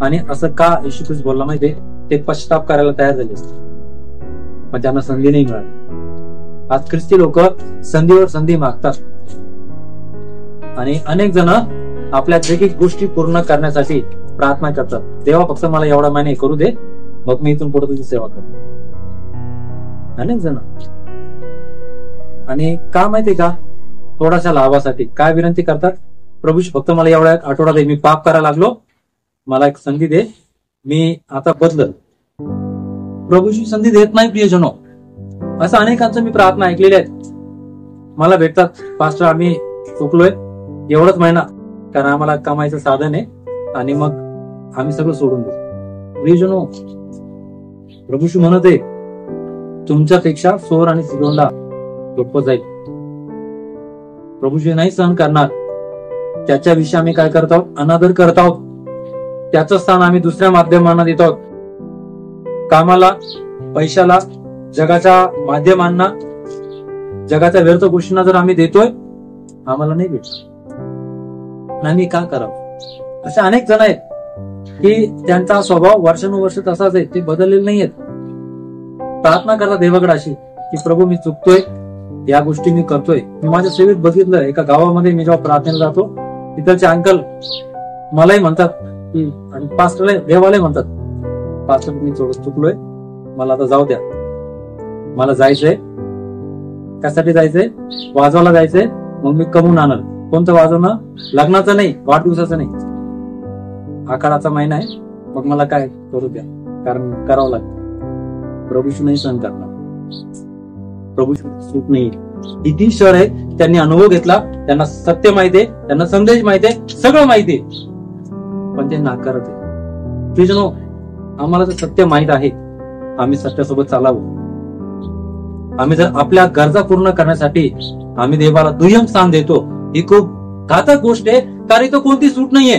आणि असं का येशू ख्रिस्त बोलला माहितीये? ते पश्चाताप करायला तयार झाले असते, पण त्यांना संधी नाही मिळाली. आज ख्रिस्ती लोक संधीवर संधी मागतात. आणि अनेक जण आपल्या जैविक गोष्टी पूर्ण करण्यासाठी प्रार्थना करतात. देवा फक्त मला एवढा महिने करू दे, मग मी इथून पुढे तुझी सेवा करतो. अनेक जण. आणि का माहितीये का? थोड्याशा लाभासाठी काय विनंती करतात? प्रभू फक्त मला एवढा आठवडा दे, मी पाप करायला लागलो, मला एक संधी दे, मी आता बदलल. प्रभूची संधी देत नाही प्रियजनो. असं अनेकांचं मी प्रार्थना ऐकलेल्या आहेत. मला भेटतात, पास्टर आम्ही चुकलोय, एवढंच महिना, कारण आम्हाला कमाईचं साधन आहे आणि मग आम्ही सगळं सोडून देऊ. प्रियजनो, प्रभूशी म्हणत आहे, तुमच्यापेक्षा सोर आणि सिदोनला सोपं जाईल. प्रभूशी नाही सहन करणार. त्याच्याविषयी आम्ही काय करत आहोत? अनादर करत आहोत. त्याचं स्थान आम्ही दुसऱ्या माध्यमांना देत आहोत. कामाला, पैशाला, जगाच्या माध्यमांना, जगाच्या व्यर्थ गोष्टींना जर आम्ही देतोय, आम्हाला नाही भेटणार. आम्ही का करावं? असे अनेक जण आहेत की त्यांचा स्वभाव वर्षानुवर्ष तसाच आहे, ते बदललेले नाहीयेत. प्रार्थना करतात देवाकडे अशी की प्रभू मी चुकतोय, या गोष्टी मी करतोय. मी माझ्या सेवेत बघितलं, एका गावामध्ये मी जेव्हा प्रार्थनेला जातो, तिथलचे अंकल मलाही म्हणतात की, आणि पास्टरला, देवालाही म्हणतात, पास्टर मी थोडं चुकलोय, मला आता जाऊ द्या, मला जायचंय. कशासाठी जायचंय? वाजवायला जायचंय. मग मी कमवून आणल. कोणतं वाजवणं? लग्नाचं नाही, वाढदिवसाचं नाही, आखाडाचा महिना आहे, मग मला काय करू द्या, कारण करावं लागतं. प्रभूशी नाही सहन करणार. प्रभू सुख नाही. किती शहर आहे, त्यांनी अनुभव घेतला, त्यांना सत्य माहिती आहे, त्यांना संदेश माहिती आहे, सगळं माहिती आहे, पण ते नाकारत आहे. प्रियजनो, आम्हाला तर सत्य माहित आहे, आम्ही सत्यासोबत चालावं. आम्ही जर आपल्या गरजा पूर्ण करण्यासाठी आम्ही देवाला दुय्यम स्थान देतो, ही खूप घातक गोष्ट आहे, कारण तो कोणती सूट नाहीये.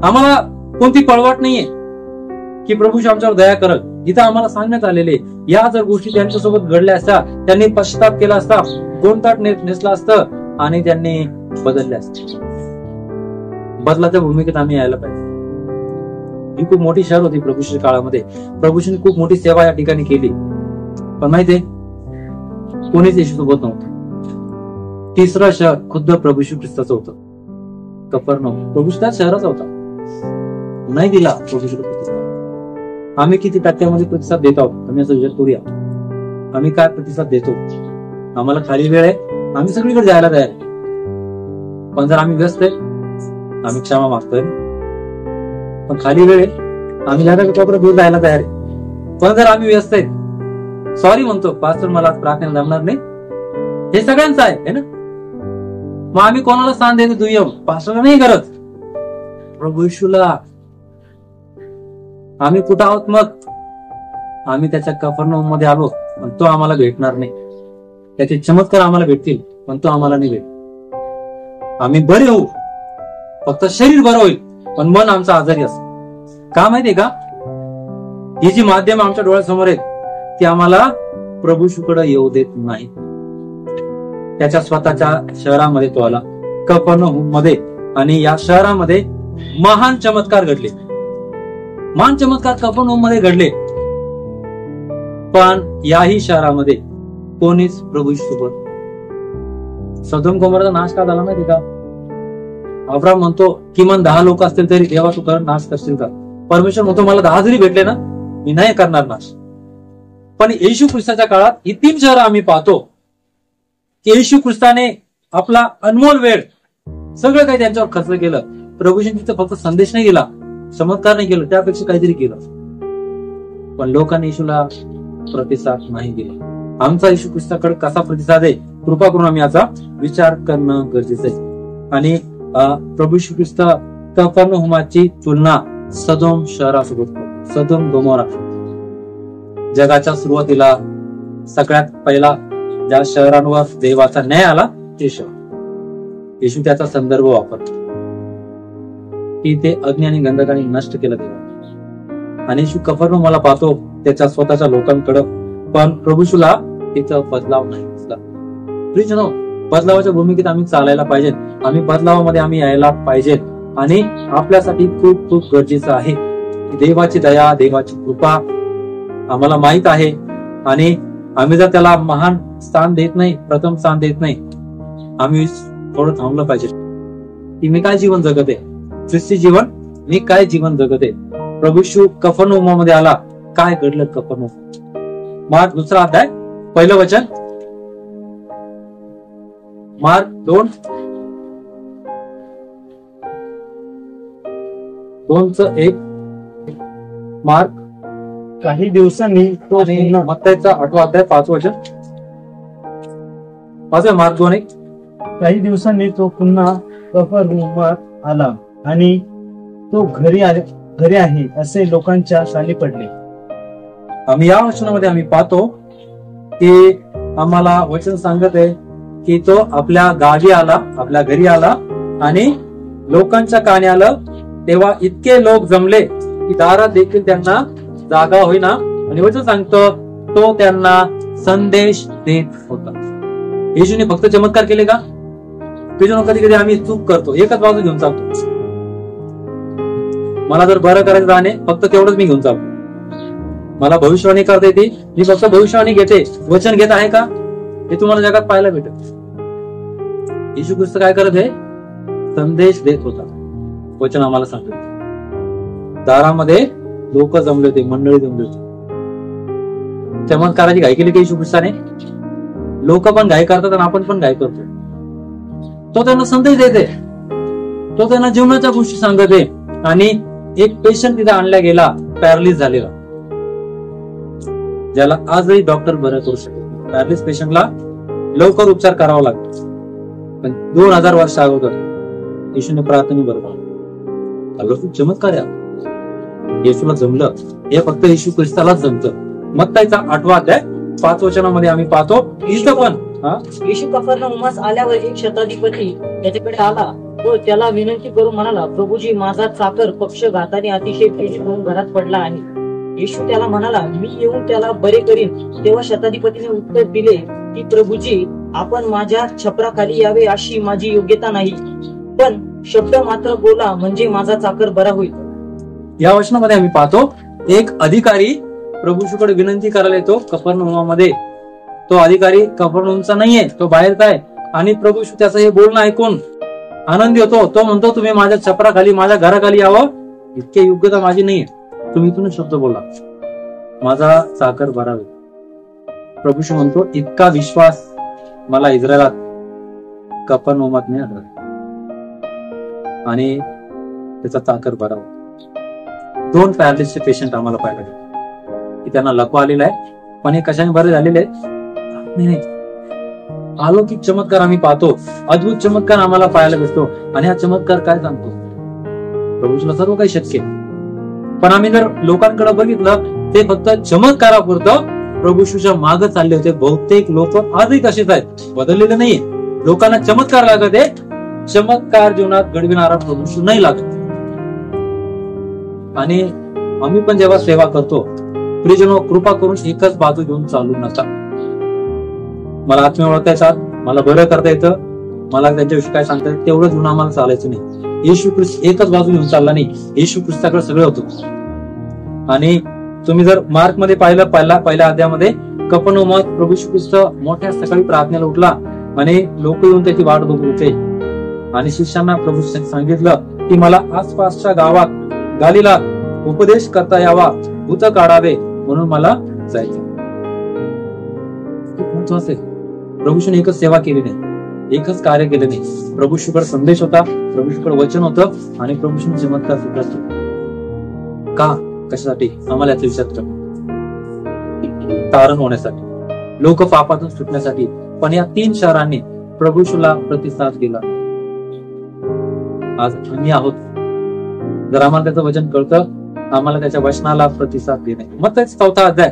आम्हाला कोणती पळवाट नाहीये की प्रभू येशू आमच्यावर दया करत. इथं आम्हाला सांगण्यात आलेले या जर गोष्टी त्यांच्यासोबत घडल्या असत्या, त्यांनी पश्चाताप केला असता, गोंधळ नेसला असतं आणि त्यांनी बदलले असते. बदलाच्या भूमिकेत आम्ही यायला पाहिजे. ही खूप मोठी शहर होती प्रभूच्या काळामध्ये. प्रभूने खूप मोठी सेवा या ठिकाणी केली, पण माहितीये कोणीच येशू सोबत नव्हतं. तिसरं शहर खुद्द प्रभू येशू ख्रिस्ताचं होतं, कफरनहूम. प्रभू त्याच शहराचा होता, नाही दिला प्रभू येशूला प्रतिसाद. आम्ही किती टक्क्यामध्ये प्रतिसाद देत आहोत आम्ही असं विचार करूया. आम्ही काय प्रतिसाद देतो? आम्हाला खाली वेळ आहे, आम्ही सगळीकडे जायला तयार आहे, पण जर आम्ही व्यस्त आहे आम्ही क्षमा मागतोय. पण खाली वेळ आहे, आम्ही जागा कोपऱ्यात दूर जायला तयार आहे, पण जर आम्ही व्यस्त आहे सॉरी म्हणतो, पास्टर मला आज प्रार्थना जमणार नाही, हे सगळ्यांचं आहे ना. मग आम्ही कोणाला स्थान देतो? दुय्यम पास्टरला नाही करत, प्रभू येशूला. आम्ही कुठं आहोत मग? आम्ही त्याच्या कफरनहूम मध्ये आलो, पण तो आम्हाला भेटणार नाही. त्याचे चमत्कार आम्हाला भेटतील, पण तो आम्हाला नाही भेट. आम्ही बरे होऊ, फक्त शरीर बरं होईल, पण मन आमचं आजारी असत. का माहितीये का? ही जी माध्यम आमच्या डोळ्यासमोर आहेत ती आम्हाला प्रभू येशूकडे येऊ देत नाही. त्याच्या स्वतःच्या शहरामध्ये तो आला, कफरनहूम मध्ये, आणि या शहरामध्ये महान चमत्कार घडले. महान चमत्कार कफरनहूम मध्ये घडले, पण याही शहरामध्ये कोणीच प्रभू येशूसोबत. सदोम गोमोराचा नाश का झाला माहिती का? अब्राम म्हणतो किमान 10 लोक असतील तरी देवा तू नाश करशील का? परमेश्वर म्हणतो मला 10 जरी भेटले ना मी नाही करणार नाश. पण येशू ख्रिस्ताच्या काळात ही 3 शहरं आम्ही पाहतो की येशू ख्रिस्ताने आपला अनमोल वेळ सगळं काही त्यांच्यावर खर्च केलं. प्रभूने तिथं फक्त संदेश नाही दिला, चमत्कार नाही केलं, त्यापेक्षा काहीतरी केलं, पण लोकांनी येशूला प्रतिसाद नाही दिला. आमचा येशू ख्रिस्ताकडे कसा प्रतिसाद आहे? कृपा करून आम्ही याचा विचार करणं गरजेचं आहे. आणि प्रभू येशू ख्रिस्त कफरनहूमाची तुलना सदोम शहरासोबत करतो. सदोम गोमोरा जगाच्या सुरुवातीला सगळ्यात पहिला ज्या शहरांवर देवाचा न्याय आला ते शहर. येशू त्याचा संदर्भ वापरतो की ते अग्नी आणि गंधकाने नष्ट केलं देवा. आणि येशू कफरनहूमला पाहतो त्याच्या स्वतःच्या लोकांकडे, पण प्रभू येशूला तिथं बदलाव नाही दिसला. प्रियजनो, बदलावाच्या भूमिकेत आम्ही चालायला पाहिजे. आम्ही बदलावामध्ये आम्ही यायला पाहिजे. आणि आपल्यासाठी खूप खूप गरजेचं आहे की देवाची दया, देवाची कृपा आम्हाला माहित आहे. आणि आम्ही जर त्याला महान स्थान देत नाही, प्रथम स्थान देत नाही, आम्ही थोडं थांबलं पाहिजे की मी काय जीवन जगत आहे, ख्रिस्ती जीवन मी काय जीवन जगत आहे. प्रभू येशू कफरनहूमामध्ये आला, काय घडलं कफरनहूम? मार्क 2 अध्याय 1 वचन. मार्क 2:1. मार्क. काही दिवसांनी तो पुन्हा मत्ताईचा 8 अध्याय 5 वचन. मार्क 2:1. काही दिवसांनी तो पुन्हा कफरनहूमात आला आणि तो घरी आहे असे लोकांच्या शाली पडले. आम्ही या वचनामध्ये आम्ही पाहतो की आम्हाला वचन सांगत आहे की तो आपल्या गावी आला, आपल्या घरी आला आणि लोकांच्या कानी आलं. तेव्हा इतके लोक जमले की दारात देखील त्यांना जागा होईना. आणि वचन सांगतो तो त्यांना संदेश देत होता. येशूने फक्त चमत्कार केले का? कधी कधी आम्ही चूक करतो, एकच बाजू घेऊन चालतो. मला जर बरं करायचं राहणे फक्त तेवढंच मी घेऊन चालतो. मला भविष्यवाणी करता येते, मी फक्त भविष्यवाणी घेते, वचन घेत आहे का? हे तुम्हाला जगात पाहायला भेटत. येशू ख्रिस्त काय करत आहे? संदेश देत होता. वचन आम्हाला सांगतो दारामध्ये लोक जमले होते, मंडळी जमली होती. चमत्काराची घाई केली की येशू ख्रिस्ताने? लोक पण घाई करतात आणि आपण पण घाई करतो. तो त्यांना संदेश देते, तो त्यांना जीवनाच्या गोष्टी सांगत आहे. आणि एक पेशंट तिथे आणला गेला, पॅरालिस झालेला, ज्याला आजही डॉक्टर बरं करू शकतो. पॅरालिस पेशंटला लवकर उपचार करावा लागतो, पण 2000 वर्ष अगोदर येशूने प्रार्थने बरोबर खूप चमत्कार आहे. येशूला जमलं, हे फक्त येशू ख्रिस्तालाच जमतं. मत्ताईचा 8 अध्याय 5 वचनामध्ये आम्ही पाहतो इथं पण येशू कफरनहूमास आल्यावर एक शताधिपती त्याच्याकडे आला व त्याला विनंती करून म्हणाला, प्रभूजी, माझा चाकर पक्षघाताने अतिशय क्लेश होऊन घरात पडला आहे. येशू त्याला म्हणाला, मी येऊन त्याला बरे करीन. तेव्हा शताधिपतीने उत्तर दिले की, प्रभूजी, आपण माझ्या छपराखाली यावे अशी माझी योग्यता नाही, पण शब्द मात्र बोला म्हणजे माझा चाकर बरा होईल. या वचनामध्ये आम्ही पाहतो एक अधिकारी प्रभूकडे विनंती करायला येतो कफरनहूमामध्ये. तो अधिकारी कफरनहूमचा नाहीये, तो बाहेरचा आहे. आणि प्रभू त्याचं हे बोलणं ऐकून आनंदी होतो. तो म्हणतो, तुम्ही माझ्या छपराखाली, माझ्या घराखाली यावं, इतकी योग्यता माझी नाहीये. तुम्ही इथून शब्द बोला, माझा चाकर बरा होईल. प्रभू म्हणतो, इतका विश्वास मला इस्रायलात कफरनहूमात नाही आढळला. आणि त्याचा चाकर बरा होईल. 2 पॅरालिसचे पेशंट आम्हाला पाहायला गेले की त्यांना लकवा आलेला आहे, पण हे कशाने बरे झालेले आहेत? नाही, अलौकिक चमत्कार आम्ही पाहतो, अद्भुत चमत्कार आम्हाला पाहायला भेटतो. आणि हा चमत्कार काय सांगतो? प्रभूला सर्व काही शक्य आहे. पण आम्ही जर लोकांकडे बघितलं, ते फक्त चमत्कारापुरतं प्रभूच्या मागे चालले होते. बहुतेक लोक आजही तसेच आहेत, बदललेले नाहीये. लोकांना चमत्कार लागत आहे, चमत्कार जीवनात घडविणारा प्रभू नाही लागत. आणि आम्ही पण जेव्हा सेवा करतो, प्रियजनो, कृपा करून एकच बाजू घेऊन चालू नका. मला आत्म्या ओळखता येतात, मला बरं करता येतं, मला त्यांच्याविषयी काय सांगता येतं, तेवढं घेऊन आम्हाला चालायचं नाही. येशू ख्रिस्त एकच बाजू घेऊन चालला नाही. येशू ख्रिस्ताकडे सगळं होतं. आणि तुम्ही जर मार्क मध्ये पाहिलं, पहिल्या अध्यायामध्ये कफरनहूमात प्रभू येशू ख्रिस्त मोठ्या सकाळी प्रार्थनेला उठला आणि लोक येऊन त्याची वाट बघत होते. आणि शिष्यांना प्रभू सांगितलं की मला आसपासच्या गावात गालीला उपदेश करता यावा, भूत काढावे, म्हणून मला जायचं. खूप महत्वाचं आहे. प्रभूने एकच सेवा केली नाही, एकच कार्य केले नाही. प्रभूकडे संदेश होता, प्रभूकडे वचन होतं, आणि प्रभूने चमत्कार सुद्धा. का? कशासाठी? आम्हाला याचा विचार कर, तारण होण्यासाठी, लोक पापातून सुटण्यासाठी. पण या 3 शहरांनी प्रभूला प्रतिसाद दिला. आज आम्ही आहोत. जर आम्हाला त्याचं वचन कळतं, आम्हाला त्याच्या वचनाला प्रतिसाद देणे. मग तेच 4था अध्याय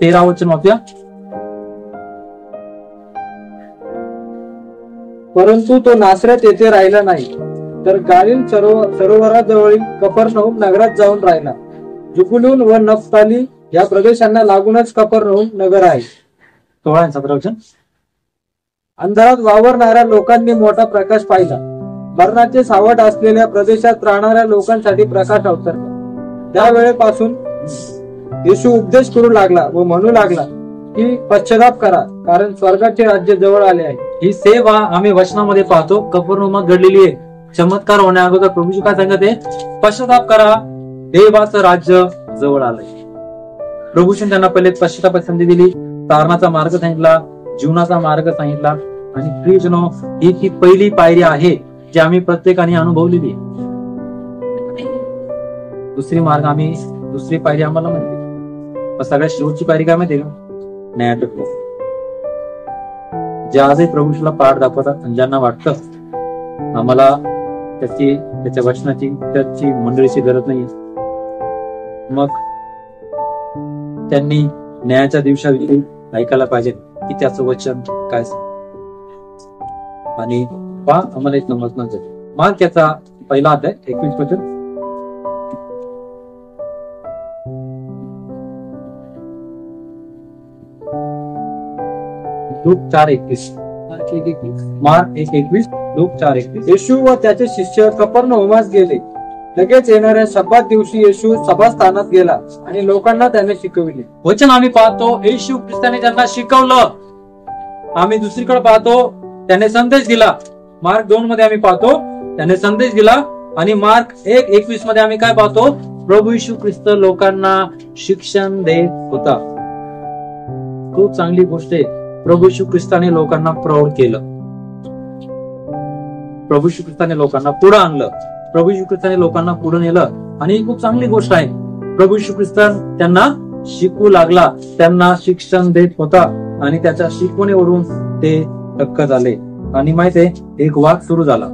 13 वचन वाचूया. परंतु तो नासरत येथे राहिला नाही, तर गालील सरोवराजवळील कफरनहूम नगरात जाऊन राहिला. जुबुलून व नफ्ताली या प्रदेशांना लागूनच कफरनहूम नगर आहे. 16 आणि 17 वचन. अंधारात वावरणाऱ्या लोकांनी मोठा प्रकाश पाहिला. मरणाचे सावट असलेल्या प्रदेशात राहणाऱ्या लोकांसाठी प्रकाश अवतरला. त्यावेळेपासून येशू उपदेश करू लागला व म्हणू लागला की पश्चाताप करा, कारण स्वर्गाचे राज्य जवळ आले आहे. ही सेवा आम्ही वचनामध्ये पाहतो, कफरनहूमात घडलेली आहे. चमत्कार होण्या अगोदर प्रभूजी काय सांगत आहे? पश्चाताप करा, देवाचं राज्य जवळ आलंय. प्रभूने त्यांना पहिले पश्चातापाची संधी दिली, तारणाचा मार्ग सांगितला, जीवनाचा मार्ग सांगितला. आणि प्रियजनो, ही ती पहिली पायरी आहे जी आम्ही प्रत्येकाने अनुभवलेली आहे. दुसरी पायरी आम्हाला माहिती. सगळ्यात शेवटची पायरी काय माहिती का? न्यायात. जे आजही प्रभूला पाठ दाखवतात आणि ज्यांना वाटतं आम्हाला त्याच्या वचनाची, त्याची मंडळीची गरज नाही, मग त्यांनी न्यायाच्या दिवसाविषयी ऐकायला पाहिजे की त्याचं वचन काय. आणि आम्हाला एक समजणार जाईल. मार्क याचा 1 अध्याय 21 वचन. लूक 4:21. Mark 1:21, look 4:21. येशू व त्याचे शिष्य कफरनहूमास गेले. लगेच येणाऱ्या शब्दात दिवशी येशू सभास्थानात गेला आणि लोकांना त्याने शिकविले. वचन आम्ही पाहतो, येशू ख्रिस्ताने त्यांना शिकवलं. आम्ही दुसरीकडे पाहतो, त्याने संदेश दिला. मार्क 2 मध्ये आम्ही पाहतो त्याने संदेश दिला. आणि मार्क 1:21 मध्ये आम्ही काय पाहतो? प्रभू येशू ख्रिस्त लोकांना शिक्षण देत होता. खूप चांगली गोष्ट आहे. प्रभू येशू ख्रिस्ताने लोकांना प्रौढ केलं. प्रभू येशू ख्रिस्ताने लोकांना पुढे आणलं. प्रभू येशू ख्रिस्ताने लोकांना पुढे नेलं. आणि ही खूप चांगली गोष्ट आहे. प्रभू येशू ख्रिस्तान त्यांना शिकवू लागला, त्यांना शिक्षण देत होता. आणि त्याच्या शिकवणीवरून ते टक्क झाले. आणि माहितीये, एक वाद सुरू झाला.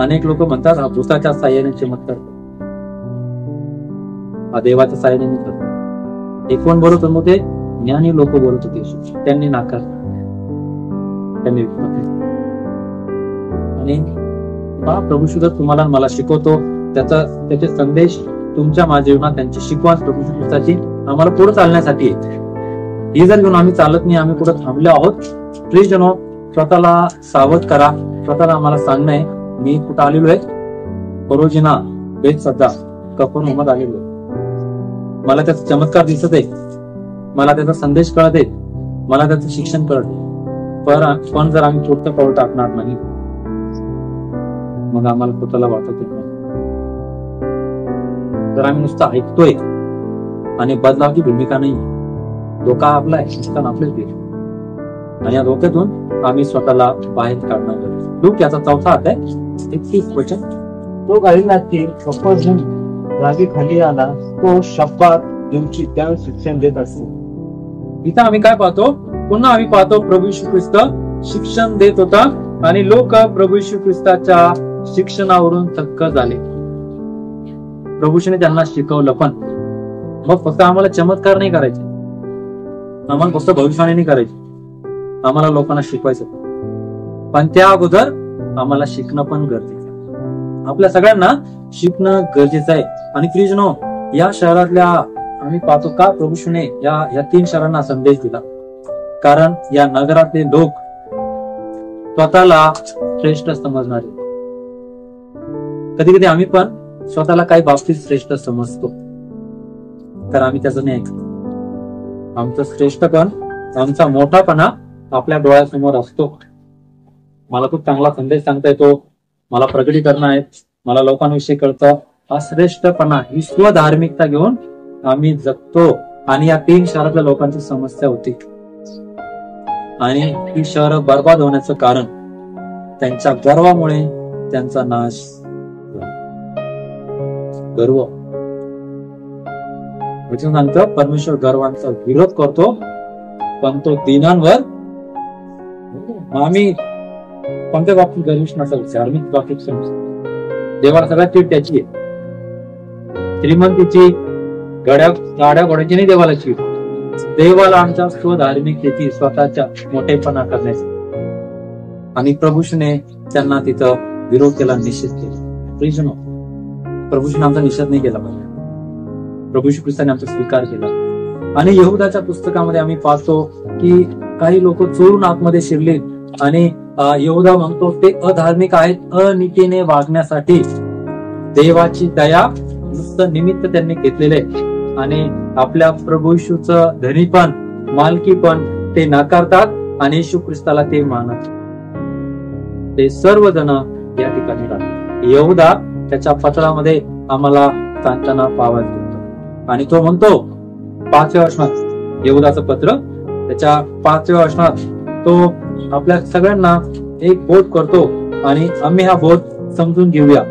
अनेक लोक म्हणतात हा भूताच्या साह्याने चमत्कार, हा देवाच्या साह्याने करतो. हे कोण बोलत होते? ज्ञानी लोक बोलत होते. त्यांनी नाकार, त्यांनी आणि प्रभू शुद्ध तुम्हाला मला शिकवतो, त्याचे संदेश तुमच्या माझ्या जीवनात त्यांची शिकवण प्रभू ख्रिस्ताची आम्हाला पुढे चालण्यासाठी आहे. ही जर घेऊन आम्ही चालत नाही, आम्ही कुठे थांबलो आहोत, प्लीज जनो स्वतःला सावध करा. स्वतःला आम्हाला सांगणं आहे, मी कुठं आलेलो आहे, परोजिना बेत सध्या कफरनहूमत आलेलो आहे. मला त्याचा चमत्कार दिसत आहे, मला त्याचा संदेश कळत आहे, मला त्याचं शिक्षण कळत आहे. पण जर आम्ही पुढचं पाऊल टाकणार नाही, मग आम्हाला स्वतःला वाटत नाही. जर आम्ही नुसतं ऐकतोय आणि बदलावची भूमिका नाही, धोका आपला आहे, नुसतं आपलेच देश, आणि या धोक्यातून आम्ही स्वतःला बाहेर काढणार. लूक याचा 4 अध्याय 31 वचन. तो गालिलातील कफरनहूम जागी खाली आला, तो शब्बात दिवशी त्या शिक्षण देत असतो. इथं आम्ही काय पाहतो, पुन्हा आम्ही पाहतो प्रभू येशू ख्रिस्त शिक्षण देत होता आणि लोक प्रभू येशू ख्रिस्ताच्या शिक्षणावरून थक्क झाले. प्रभूने त्यांना शिकवलं, पण मग फक्त आम्हाला चमत्कार नाही करायचे, आम्हाला फक्त भविष्यवाणी नाही करायची, आम्हाला लोकांना शिकवायचं. पण त्या अगोदर आम्हाला शिकणं पण गरजेचं आहे. आपल्या सगळ्यांना शिकणं गरजेचं आहे. आणि प्रियजनो, या शहरातल्या आम्ही पाहतो का प्रभूने या 3 शहरांना संदेश दिला, कारण या नगरातले लोक स्वतःला श्रेष्ठ समजणारे. कधी कधी आम्ही पण स्वतःला काही बाबतीत श्रेष्ठ समजतो, तर आम्ही त्याचं नाही ऐकतो. आमचं श्रेष्ठपण, आमचा मोठापणा आपल्या डोळ्यासमोर असतो. मला खूप चांगला संदेश सांगता येतो, मला प्रगटीकरण आहेत, मला लोकांविषयी कळतं. हा श्रेष्ठपणा, ही स्वधार्मिकता घेऊन आम्ही जगतो. आणि या 3 शहरातल्या लोकांची समस्या होती, आणि ही शहर बर्बाद होण्याचं कारण त्यांच्या गर्वामुळे त्यांचा नाश. गर्व वचन सांगतं, परमेश्वर गर्वांचा विरोध करतो, पण तो दीनांवर. आम्ही कोणत्या बाबतीत गर्विष्ठ नसाल, धार्मिक बाबतीत देवाला सगळ्यात चीड त्याची आहे. श्रीमंतीची, गाड्या घोड्याची नाही देवाला चीड. देवाला आमच्या स्वधार्मिकतेची, स्वतःच्या मोठेपणा करण्याची. आणि प्रभूने त्यांना तिथं विरोध केला, निषेध केला. प्रभूने आमचा निषेध नाही केला पाहिजे, प्रभू येशू ख्रिस्ताने आमचा स्वीकार केला. आणि यहुदाच्या पुस्तकामध्ये आम्ही पाहतो की काही लोक चोरून आतमध्ये शिरले, आणि यहुदा म्हणतो ते अधार्मिक आहेत, अनीतीने वागण्यासाठी देवाची दया नुसतं निमित्त त्यांनी घेतलेले, आणि आपल्या प्रभू येशूचं धनीपण, मालकीपण ते नाकारतात आणि येशू ख्रिस्ताला ते मानत. ते सर्वजण या ठिकाणी राहतात. यहुदा त्याच्या पत्रामध्ये आम्हाला सांगताना पाहावयास मिळतो, आणि तो म्हणतो 5व्या वचनात, यहुदाचं पत्र त्याच्या 5व्या वचनात तो आपल्या सगळ्यांना एक बोध करतो, आणि आम्ही हा बोध समजून घेऊया.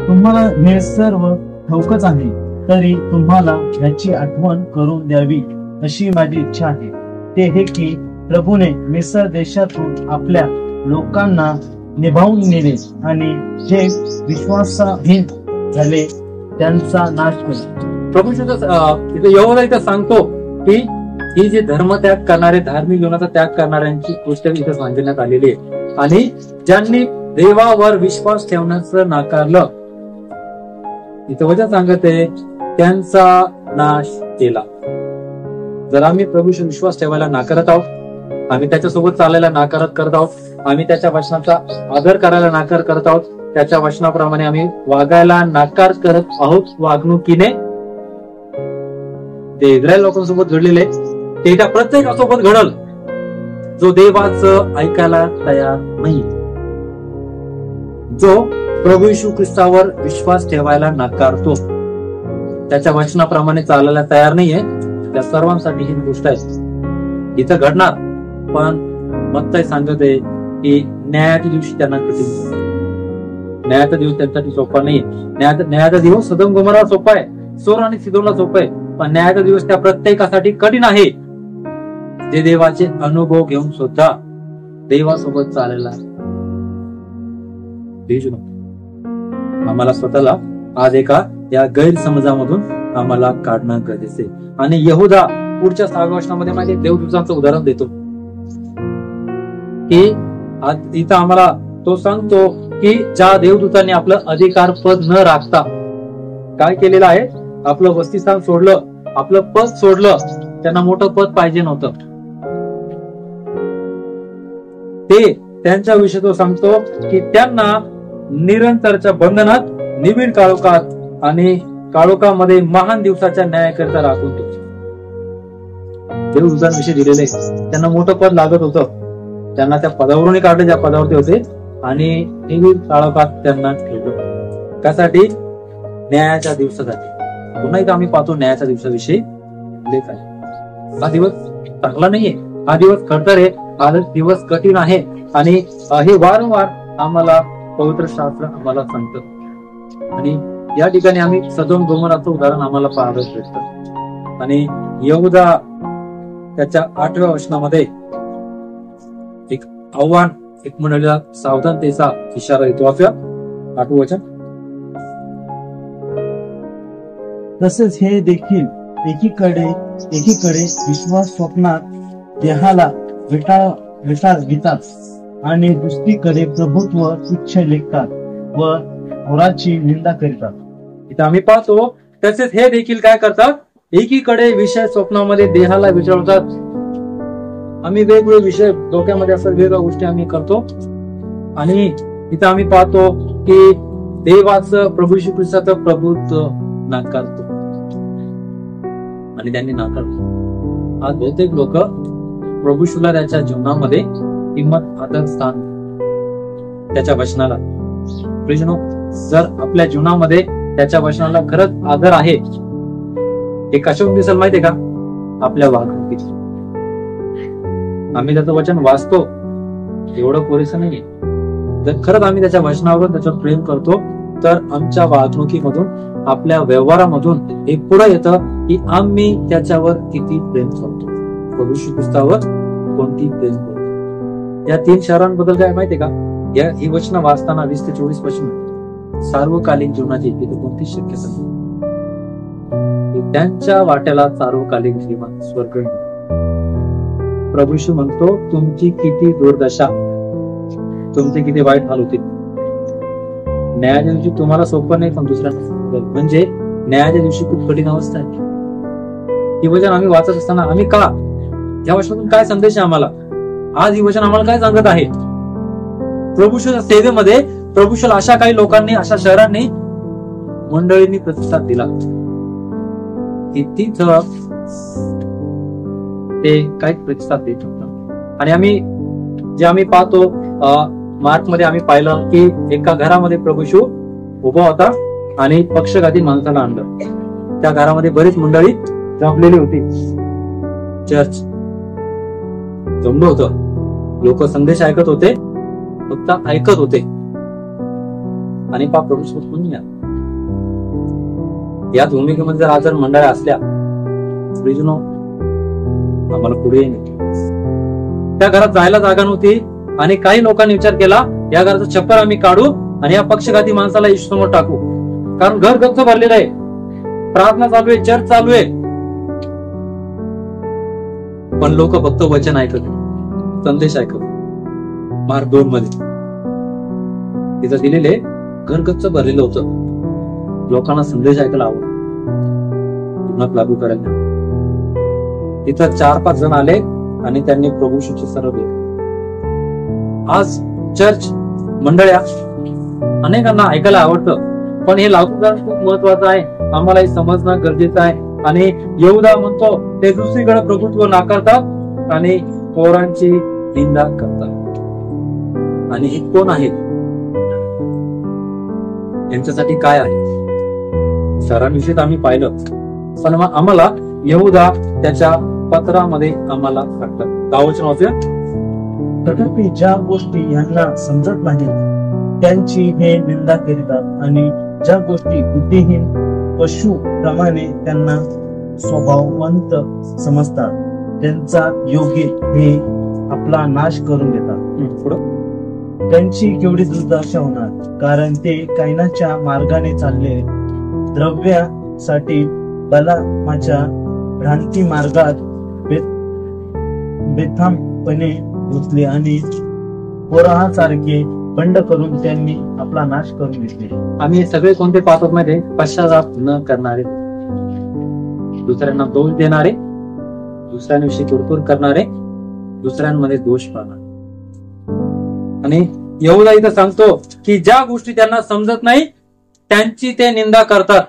तुम्हाला हे सर्व ठाऊकच आहे, तरी तुम्हाला याची आठवण करून द्यावी अशी माझी इच्छा आहे. ते हे की प्रभूने मिस्र देशातून आपल्या लोकांना निभावून नेले, आणि जे विश्वासाहीन झाले त्यांचा नाश केला. प्रभू यहोवा इथं सांगतो की ही जे धर्मत्याग करणारे, धार्मिक जीवनाचा त्याग करणाऱ्यांची गोष्ट इथं सांगण्यात आलेली आहे. आणि ज्यांनी देवावर विश्वास ठेवण्याचं नाकारलं, इथं वचन सांगत आहे त्यांचा नाश केला. जर आम्ही प्रभूशी विश्वास ठेवायला नाकारत आहोत, आम्ही त्याच्यासोबत चालायला नाकारत करत आहोत, आम्ही त्याच्या वचनाचा आदर करायला नाकार करत आहोत, त्याच्या वचनाप्रमाणे आम्ही वागायला नाकार करत आहोत वागणुकीने, ते इस्रायल लोकांसोबत घडलेले ते त्या प्रत्येकासोबत घडल जो देवाचं ऐकायला तयार नाही, जो प्रभू येशू ख्रिस्तावर विश्वास ठेवायला नाकारतो, त्याच्या वचनाप्रमाणे चालायला तयार नाहीये. त्या सर्वांसाठी ही गोष्ट आहे, इथं घडणार. पण मत्ताई सांगत आहे की न्यायाच्या दिवशी त्यांना कठीण, न्यायाचा दिवस त्यांच्यासाठी सोपा नाही. न्यायाचा दिवस सदोम गोमोरा सोपा आहे, सोर आणि सिदोनला सोपा आहे, पण न्यायाचा दिवस त्या प्रत्येकासाठी कठीण आहे जे देवाचे अनुभव घेऊन सुद्धा देवासोबत चालायला भेटू नको. आम्हाला स्वतःला आज एका या गैरसमजामधून आम्हाला काढणं गरजेचे. आणि यहुदा पुढच्या 6व्या वचनामध्ये माझे देवदूतांचं उदाहरण देतो. की इथं आम्हाला तो सांगतो की ज्या देवदूतांनी आपलं अधिकार पद न राखता काय केलेलं आहे, आपलं वस्तीस्थान सोडलं, आपलं पद सोडलं, त्यांना मोठं पद पाहिजे नव्हतं, ते त्यांच्याविषयी तो सांगतो की त्यांना निरंतरच्या बंधनात, निबिड काळोखात आणि काळोखामध्ये महान दिवसाच्या न्यायाकरिता राखून तो देवदूतांविषयी दिलेले. त्यांना मोठं पद लागत होतं, त्यांना त्या पदावरून काढले ज्या पदावरती होते, आणि निबिड काळोखात त्यांना ठेवलं. त्यासाठी न्यायाच्या दिवसासाठी. पुन्हा एकदा आम्ही पाहतो न्यायाच्या दिवसाविषयी लेख आहे. हा दिवस चांगला नाहीये, हा दिवस खडतर आहे, हा दिवस कठीण आहे, आणि हे वारंवार आम्हाला पवित्र शास्त्र आम्हाला सांगतं. आणि या ठिकाणी आम्ही सदोम गोमोराचं उदाहरण आम्हाला पाहायला भेटतं. आणि यहूदा त्याच्या 8व्या वचनामध्ये एक आव्हान, एक मंडळीला सावधानतेचा इशारा देतो. आपल्या 8वं वचन, तसेच हे देखील एकीकडे विश्वास स्वप्नात देहाला विटाळवितात आणि दुसरीकडे प्रभुत्व तुच्छ लेखतात व थोराची निंदा करीतात. इथं आम्ही पाहतो तसेच हे देखील काय करतात, एकीकडे विषय स्वप्नामध्ये देहाला विचारतात. आम्ही वेगवेगळे विषय डोक्यामध्ये असतात, वेगवेगळ्या गोष्टी आम्ही करतो, आणि इथं आम्ही पाहतो की देवाचं, प्रभू श्री ख्रिस्ताचं प्रभुत्व नाकारतो, आणि त्यांनी नाकारतो. आज बहुतेक लोक प्रभू श्रीला त्याच्या जीवनामध्ये किंमत, आदर, स्थान, त्याच्या वचनाला, जर आपल्या जीवनामध्ये त्याच्या वचनाला खरंच आदर आहे, हे कशावरून दिसेल माहितीये का? आपल्या वागणुकीत. आम्ही त्याचं वचन वाचतो, एवढं पुरेसं नाहीये. जर खरंच आम्ही त्याच्या वचनावर त्याच्यावर प्रेम करतो, तर आमच्या वागणुकीमधून, आपल्या व्यवहारामधून हे पुढे येतं की आम्ही त्याच्यावर किती प्रेम करतो, प्रभू श्री ख्रिस्तावर कोणती प्रेम करतो. या 3 शहरांबद्दल काय माहितीये का? ही वचनं वाचताना 20 ते 24 वचन सार्वकालिक जीवनाची इथे कोणतीच शक्यता नाही. त्यांच्या वाट्याला सार्वकालिक जीवन, स्वर्ग. प्रभू श्री म्हणतो, तुमची किती दुर्दशा, तुमचे किती वाईट हाल होतील. न्यायाच्या दिवशी तुम्हाला सोपं नाही, पण दुसऱ्यांना, म्हणजे न्यायाच्या दिवशी खूप कठीण अवस्था आहे. ही वचन आम्ही वाचत असताना आम्ही का, या वचनातून काय संदेश आहे आम्हाला? आज ही वचन आम्हाला काय सांगत आहे? प्रभूच्या सेवेमध्ये प्रभूशला अशा काही लोकांनी, अशा शहरांनी, मंडळींनी प्रतिसाद दिला की तिथं ते काही प्रतिसाद देत होतं. आणि आम्ही पाहतो मार्क मध्ये आम्ही पाहिलं की एका घरामध्ये प्रभू उभा होता आणि पक्षघाती माणसाला आणलं. त्या घरामध्ये बरीच मंडळी जमलेली होती. चर्च जमलं होतं, लोक संदेश ऐकत होते, फक्त ऐकत होते. आणि प्रभू या भूमिकेमध्ये जर आज मंडळ्या असल्या, आम्हाला पुढे त्या घरात जायला जागा नव्हती, आणि काही लोकांनी विचार केला या घराचं छप्पर आम्ही काढू आणि या पक्षघाती माणसाला येशू समोर टाकू, कारण घर गच्च भरलेलं आहे, प्रार्थना चालू आहे, चर्च चालू आहे, पण लोक फक्त वचन ऐकत, संदेश ऐकत. मार्क 2 मध्ये तिथं दिलेले घर गच्च भरलेलं होतं, लोकांना संदेश ऐकायला आवडत, लागू करायला. तिथं 4-5 जण आले आणि त्यांनी प्रभू शुची सर्व. आज चर्च मंडळ्या अनेकांना ऐकायला आवडतं, पण हे लागू करणं खूप महत्वाचं आहे, आम्हाला हे समजणं गरजेचं आहे. आणि यहूदा म्हणतो ते दुसरीकडे प्रभुत्व नाकारतात आणि पोरांची निंदा करतात. आणि हे कोण आहेत, यांच्यासाठी काय आहे? शहरांविषयी आम्ही पाहिलं, पण आम्हाला यहूदा त्याच्या पत्रामध्ये आम्हाला सांगतात. गावचं वाचूया. तथापि ज्या गोष्टी यांना समजत नाही त्यांची हे निंदा करीतात, आणि ज्या गोष्टी बुद्धिहीन पशु प्रमाणे त्यांना स्वभाववंत समजतात त्यांचा योग्य हे आपला नाश करून देतात. त्यांची केवढी दुर्दशा होणार, कारण ते कैनाच्या मार्गाने चालले, द्रव्यासाठी बलामाच्या भ्रांती मार्गात बेथामपणे घुसले आणि कोराहासारखे बंड करून त्यांनी आपला नाश करून घेतले. आम्ही हे सगळे कोणते पाहतो मध्ये पश्चाताप न करणारे, दुसऱ्यांना दोष देणारे, दुसऱ्यांविषयी कुरकुर करणारे, दुसऱ्यांमध्ये दोष पाहणारे. आणि यहूदा इथं सांगतो की ज्या गोष्टी त्यांना समजत नाही त्यांची ते निंदा करतात.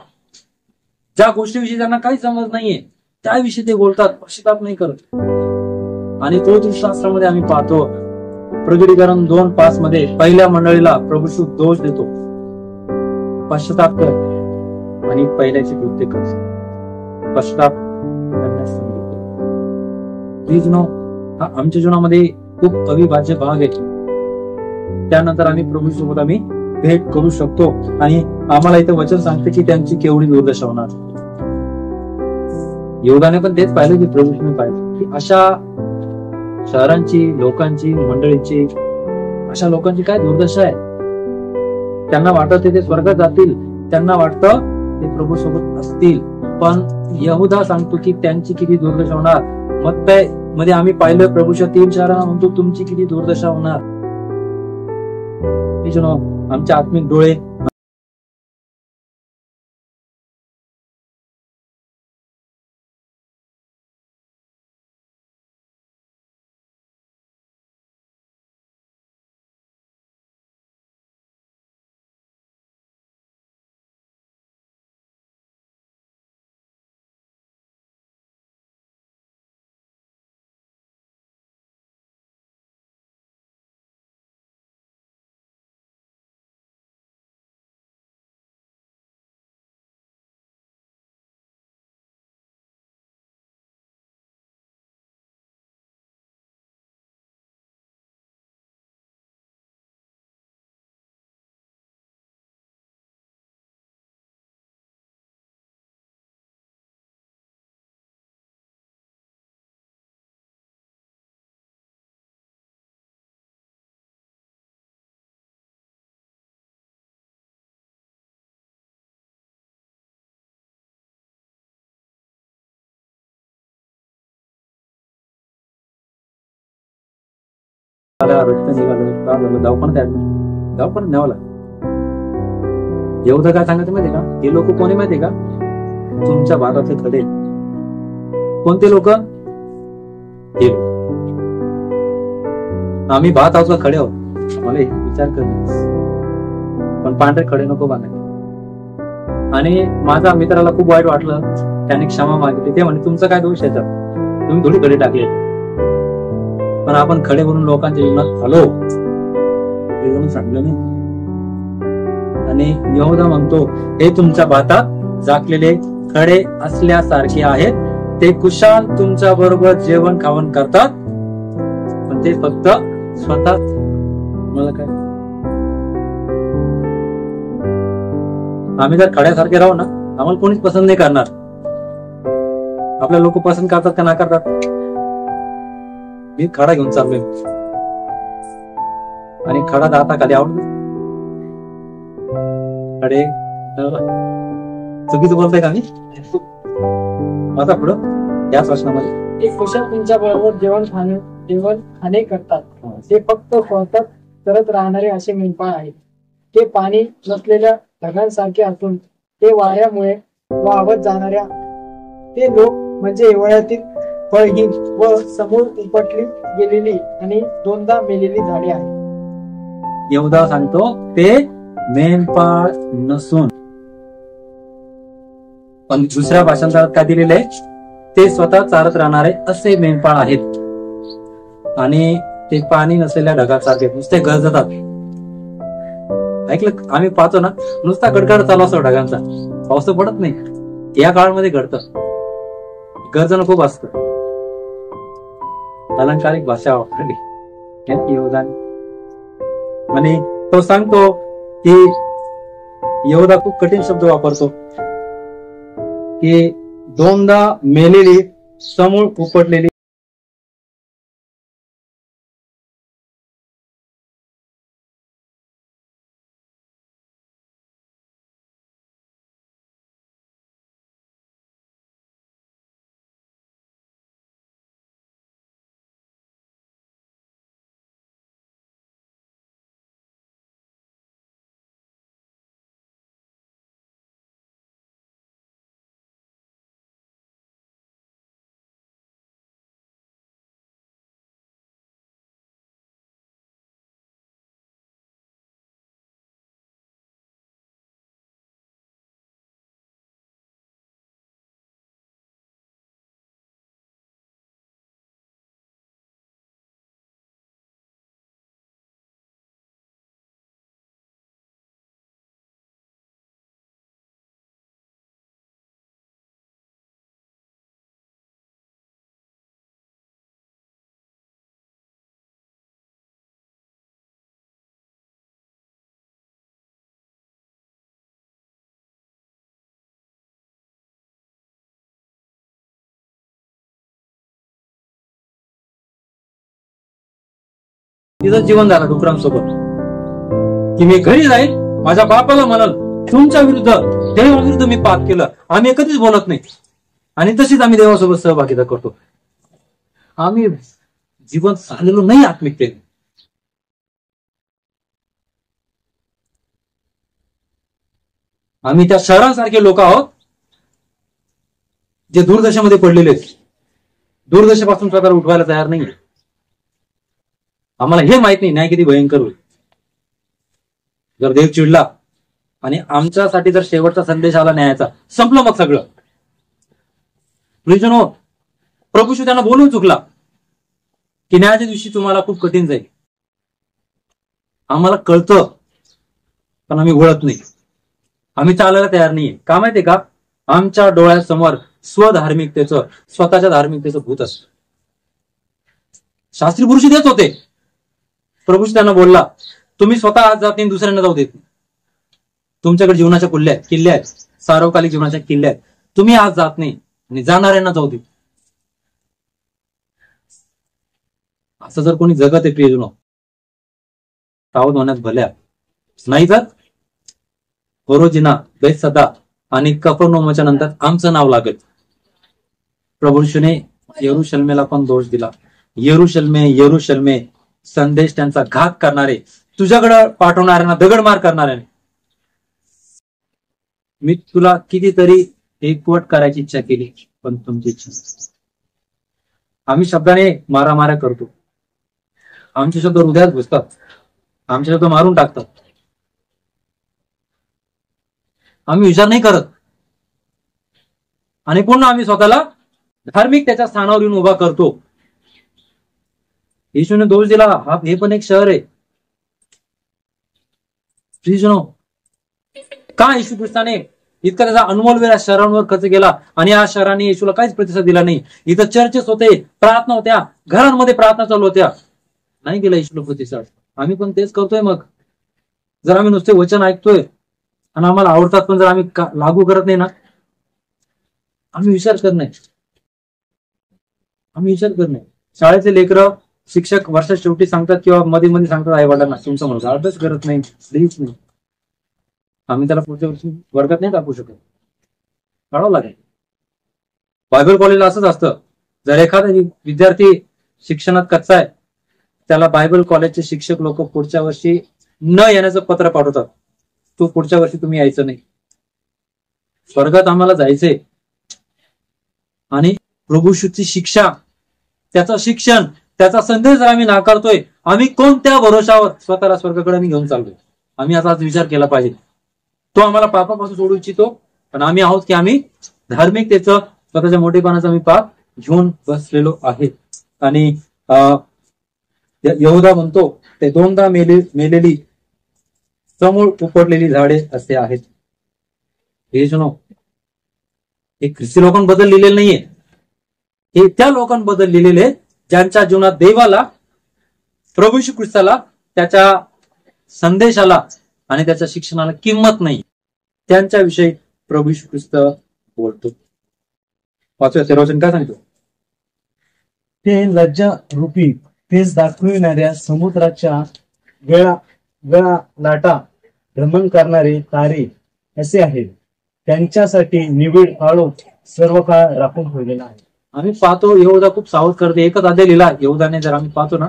ज्या गोष्टीविषयी त्यांना काही समज नाहीये त्याविषयी ते बोलतात, पश्चाताप नाही करत. आणि तो शास्त्रामध्ये आम्ही पाहतो, प्रगटीकरण 2:5 मध्ये पहिल्या मंडळीला प्रभू येशू दोष देतो, पश्चाताप कर आणि पहिल्याची कृत्य कर. पश्चाताप करण्यास सांगितले. प्लीज नो, हा आमच्या जीवनामध्ये खूप अविभाज्य भाग आहे. त्यानंतर आम्ही प्रभू सोबत आम्ही भेट करू शकतो. आणि आम्हाला इथं वचन सांगते की त्यांची केवढी दुर्दशा होणार. योगाने पण तेच पाहिलं की प्रभूने पाहिलं की अशा शहरांची, लोकांची, मंडळींची, अशा लोकांची काय दुर्दशा आहे. त्यांना वाटत ते स्वर्गात जातील, त्यांना वाटतं ते प्रभू सोबत असतील, पण यहूदा सांगतो की त्यांची किती दुर्दशा होणार. मत्तय मध्ये आम्ही पाहिलं प्रभूच्या 3 शहरांना म्हणतो तुमची किती दुर्दशा होणार. आमचे आत्मिक डोळे रक्त निघालं, दवाखान्यात न्यावं लागलं. एवढं काय सांगायचं माहितीये का, हे लोक कोणी माहितीये का, तुमच्या भागातले खडे. कोणते लोक? हे लोक. आम्ही भात आहोत का खडे आहोत, मला विचार कर. पण पांढरे खडे नको बांधायचे. आणि माझ्या मित्राला खूप वाईट वाटलं, त्याने क्षमा मागितली. ते म्हणे तुमचा काय दोष याच्यात, तुम्ही थोडी खडे टाकले. पण आपण खडे बनून लोकांच्या जीवनात आलो हे सांगलं नाही. आणि यहोदा म्हणतो हे तुमच्या भातात झाकलेले खडे असल्यासारखे आहेत. ते कुशाल तुमच्या बरोबर जेवण खावण करतात, पण ते फक्त स्वतः. मला काय, आम्ही जर खड्यासारखे राहू ना, आम्हाला कोणीच पसंत नाही करणार. आपल्या लोक पसंत करतात का ना करतात. मी खडा घेऊन चाललोय आणि खडा दाता खाली आवडतो. खडे चुकीचं बोलतोय का मी. आता पुढं याच प्रश्नामध्ये ते कुशल तुमच्या बरोबर जेवण खाणे करतात. ते फक्त स्वतः करत राहणारे असे मेंढपाळ आहेत. ते पाणी नसलेल्या ढगांसारखे असून ते वाऱ्यामुळे वाहत जाणाऱ्या ते लोक म्हणजे हिवाळ्यातील फळहीन व समोर उपटली गेलेली आणि 2दा मेलेली झाडे आहेत. यहोदा सांगतो ते मेंढपाळ नसून, पण दुसऱ्या भाषांतरात काय दिलेलं आहे, ते स्वतः चालत राहणारे असे मेंढपाळ आहेत. आणि ते पाणी नसलेल्या ढगासारखे नुसते गरजतात. ऐकलं, आम्ही पाहतो ना, नुसता कडकड चालू असतो ढगांचा, पाऊस पडत नाही. या काळामध्ये घडतं, गरजणं खूप असतं. अलंकारिक भाषा वापरली यहोदाने. आणि तो सांगतो की यहोदा खूप कठीण शब्द वापरतो की 2दा मेलेली समूळ उपटलेली तिचं जीवन झालं डुकरांसोबत. की मी घरी जाईल, माझ्या बापाला म्हणाल तुमच्या विरुद्ध, देवाविरुद्ध मी पाप केलं. आम्ही कधीच बोलत नाही आणि तशीच आम्ही देवासोबत सहभागिता करतो. आम्ही जीवन झालेलो नाही आत्मिकतेने. आम्ही त्या शहरांसारखे लोक आहोत जे दूरदशेमध्ये पडलेले आहेत, दूरदशेपासून स्वतःला उठवायला तयार नाही. आम्हाला हे माहित नाही न्याय किती भयंकर होईल. जर देव चिडला आणि आमच्यासाठी जर शेवटचा संदेश आला न्यायाचा, संपलं मग सगळं. प्रिजनो, प्रभू त्यांना बोलून चुकला की न्यायाच्या दिवशी तुम्हाला खूप कठीण जाईल. आम्हाला कळतं पण आम्ही वळत नाही, आम्ही चालायला तयार नाहीये. का माहितीये का? आमच्या डोळ्यासमोर स्वधार्मिकतेचं, स्वतःच्या धार्मिकतेचं भूत असतं. शास्त्री पुरुषी देत होते. प्रभू त्यांना बोलला, तुम्ही स्वतः आज जात नाही, दुसऱ्यांना जाऊ देत नाही. तुमच्याकडे जीवनाच्या किल्ल्या आहेत, सार्वकालिक जीवनाच्या किल्ल्या आहेत. तुम्ही आज जात नाही आणि जाणाऱ्यांना जाऊ देत. असं जर कोणी जगत आहे प्रियजनो, सावध होण्यात भल्या. नाही तर होरोजिना, बेतसदा आणि कफरनहूमच्या नंतर आमचं नाव लागेल. प्रभू येशूने यरूशलेमेला पण दोष दिला. यरूशलेमे, यरूशलेमे, संदेश त्यांचा घात करणारे, तुझ्याकडे पाठवणाऱ्यांना दगडमार करणाऱ्याने. मी तुला कितीतरी एकवट करायची इच्छा केली, पण तुमची इच्छा. आम्ही शब्दाने मारामाऱ्या करतो, आमचे शब्द हृदयात घुसतात, आमचे शब्द मारून टाकतात. आम्ही विचार नाही करत आणि पुन्हा आम्ही स्वतःला धार्मिक त्याच्या स्थानावर येऊन उभा करतो. येशूने दोष दिला, हे पण एक शहर आहे. का येशू ख्रिस्ताने इतका त्याचा अनमोल वेळ शहरांवर खर्च केला आणि या शहराने येशूला काहीच प्रतिसाद दिला नाही? इथं चर्चेस होते, प्रार्थना होत्या, घरांमध्ये प्रार्थना चालू होत्या, नाही दिला येशूला प्रतिसाद. आम्ही पण तेच करतोय. मग जर आम्ही नुसते वचन ऐकतोय आणि आम्हाला आवडतात पण जर आम्ही लागू करत नाही ना, आम्ही विचार करत नाही. शाळेचे लेकरं शिक्षक वर्षात शेवटी सांगतात किंवा मध्ये मध्ये सांगतात आई वडिलांना, तुमचा मुलगा अभ्यास करत नाही, लिहित नाही. आम्ही त्याला पुढच्या वर्षी वर्गात नाही टाकू शकत, काढावं लागेल. बायबल कॉलेजला असंच असतं. जर एखादा विद्यार्थी शिक्षणात कच्चा आहे, त्याला बायबल कॉलेजचे शिक्षक लोक पुढच्या वर्षी न येण्याचं पत्र पाठवतात. तू पुढच्या वर्षी तुम्ही यायचं नाही, स्वर्गात आम्हाला जायचंय. आणि प्रभू येशूची शिक्षा, त्याचं शिक्षण, त्याचा संदेश जर आम्ही नाकारतोय, आम्ही कोणत्या भरोशावर स्वतःला स्वर्गाकडे आम्ही घेऊन चाललोय? आम्ही आता विचार केला पाहिजे. तो आम्हाला पापापासून सोडू इच्छितो, पण आम्ही आहोत की आम्ही धार्मिकतेचं, स्वतःच्या मोठेपणाचा आम्ही पाप घेऊन बसलेलो आहे. आणि यहूदा म्हणतो, ते दोनदा मेलेली समूळ उपटलेली झाडे असे आहेत. हे ख्रिस्ती लोकांबद्दल लिहिलेलं नाहीये, हे त्या लोकांबद्दल लिहिलेले ज्यांच्या जीवनात देवाला, प्रभू येशू ख्रिस्ताला, त्याच्या संदेशाला आणि त्याच्या शिक्षणाला किंमत नाही. त्यांच्याविषयी प्रभू येशू ख्रिस्त बोलतो. वाचूया ते वचन काय सांगतो? ते लज्जा रूपी तेच दाखविणाऱ्या समुद्राच्या वेळा लाटा भ्रमण करणारे तारे असे आहेत. त्यांच्यासाठी निविड काळोख सर्व काळ राखून ठेवलेला आहे. आम्ही पाहतो यहूदा खूप सावध करते. एकच अध्याय लिहिला यहूदाने. जर आम्ही पाहतो ना,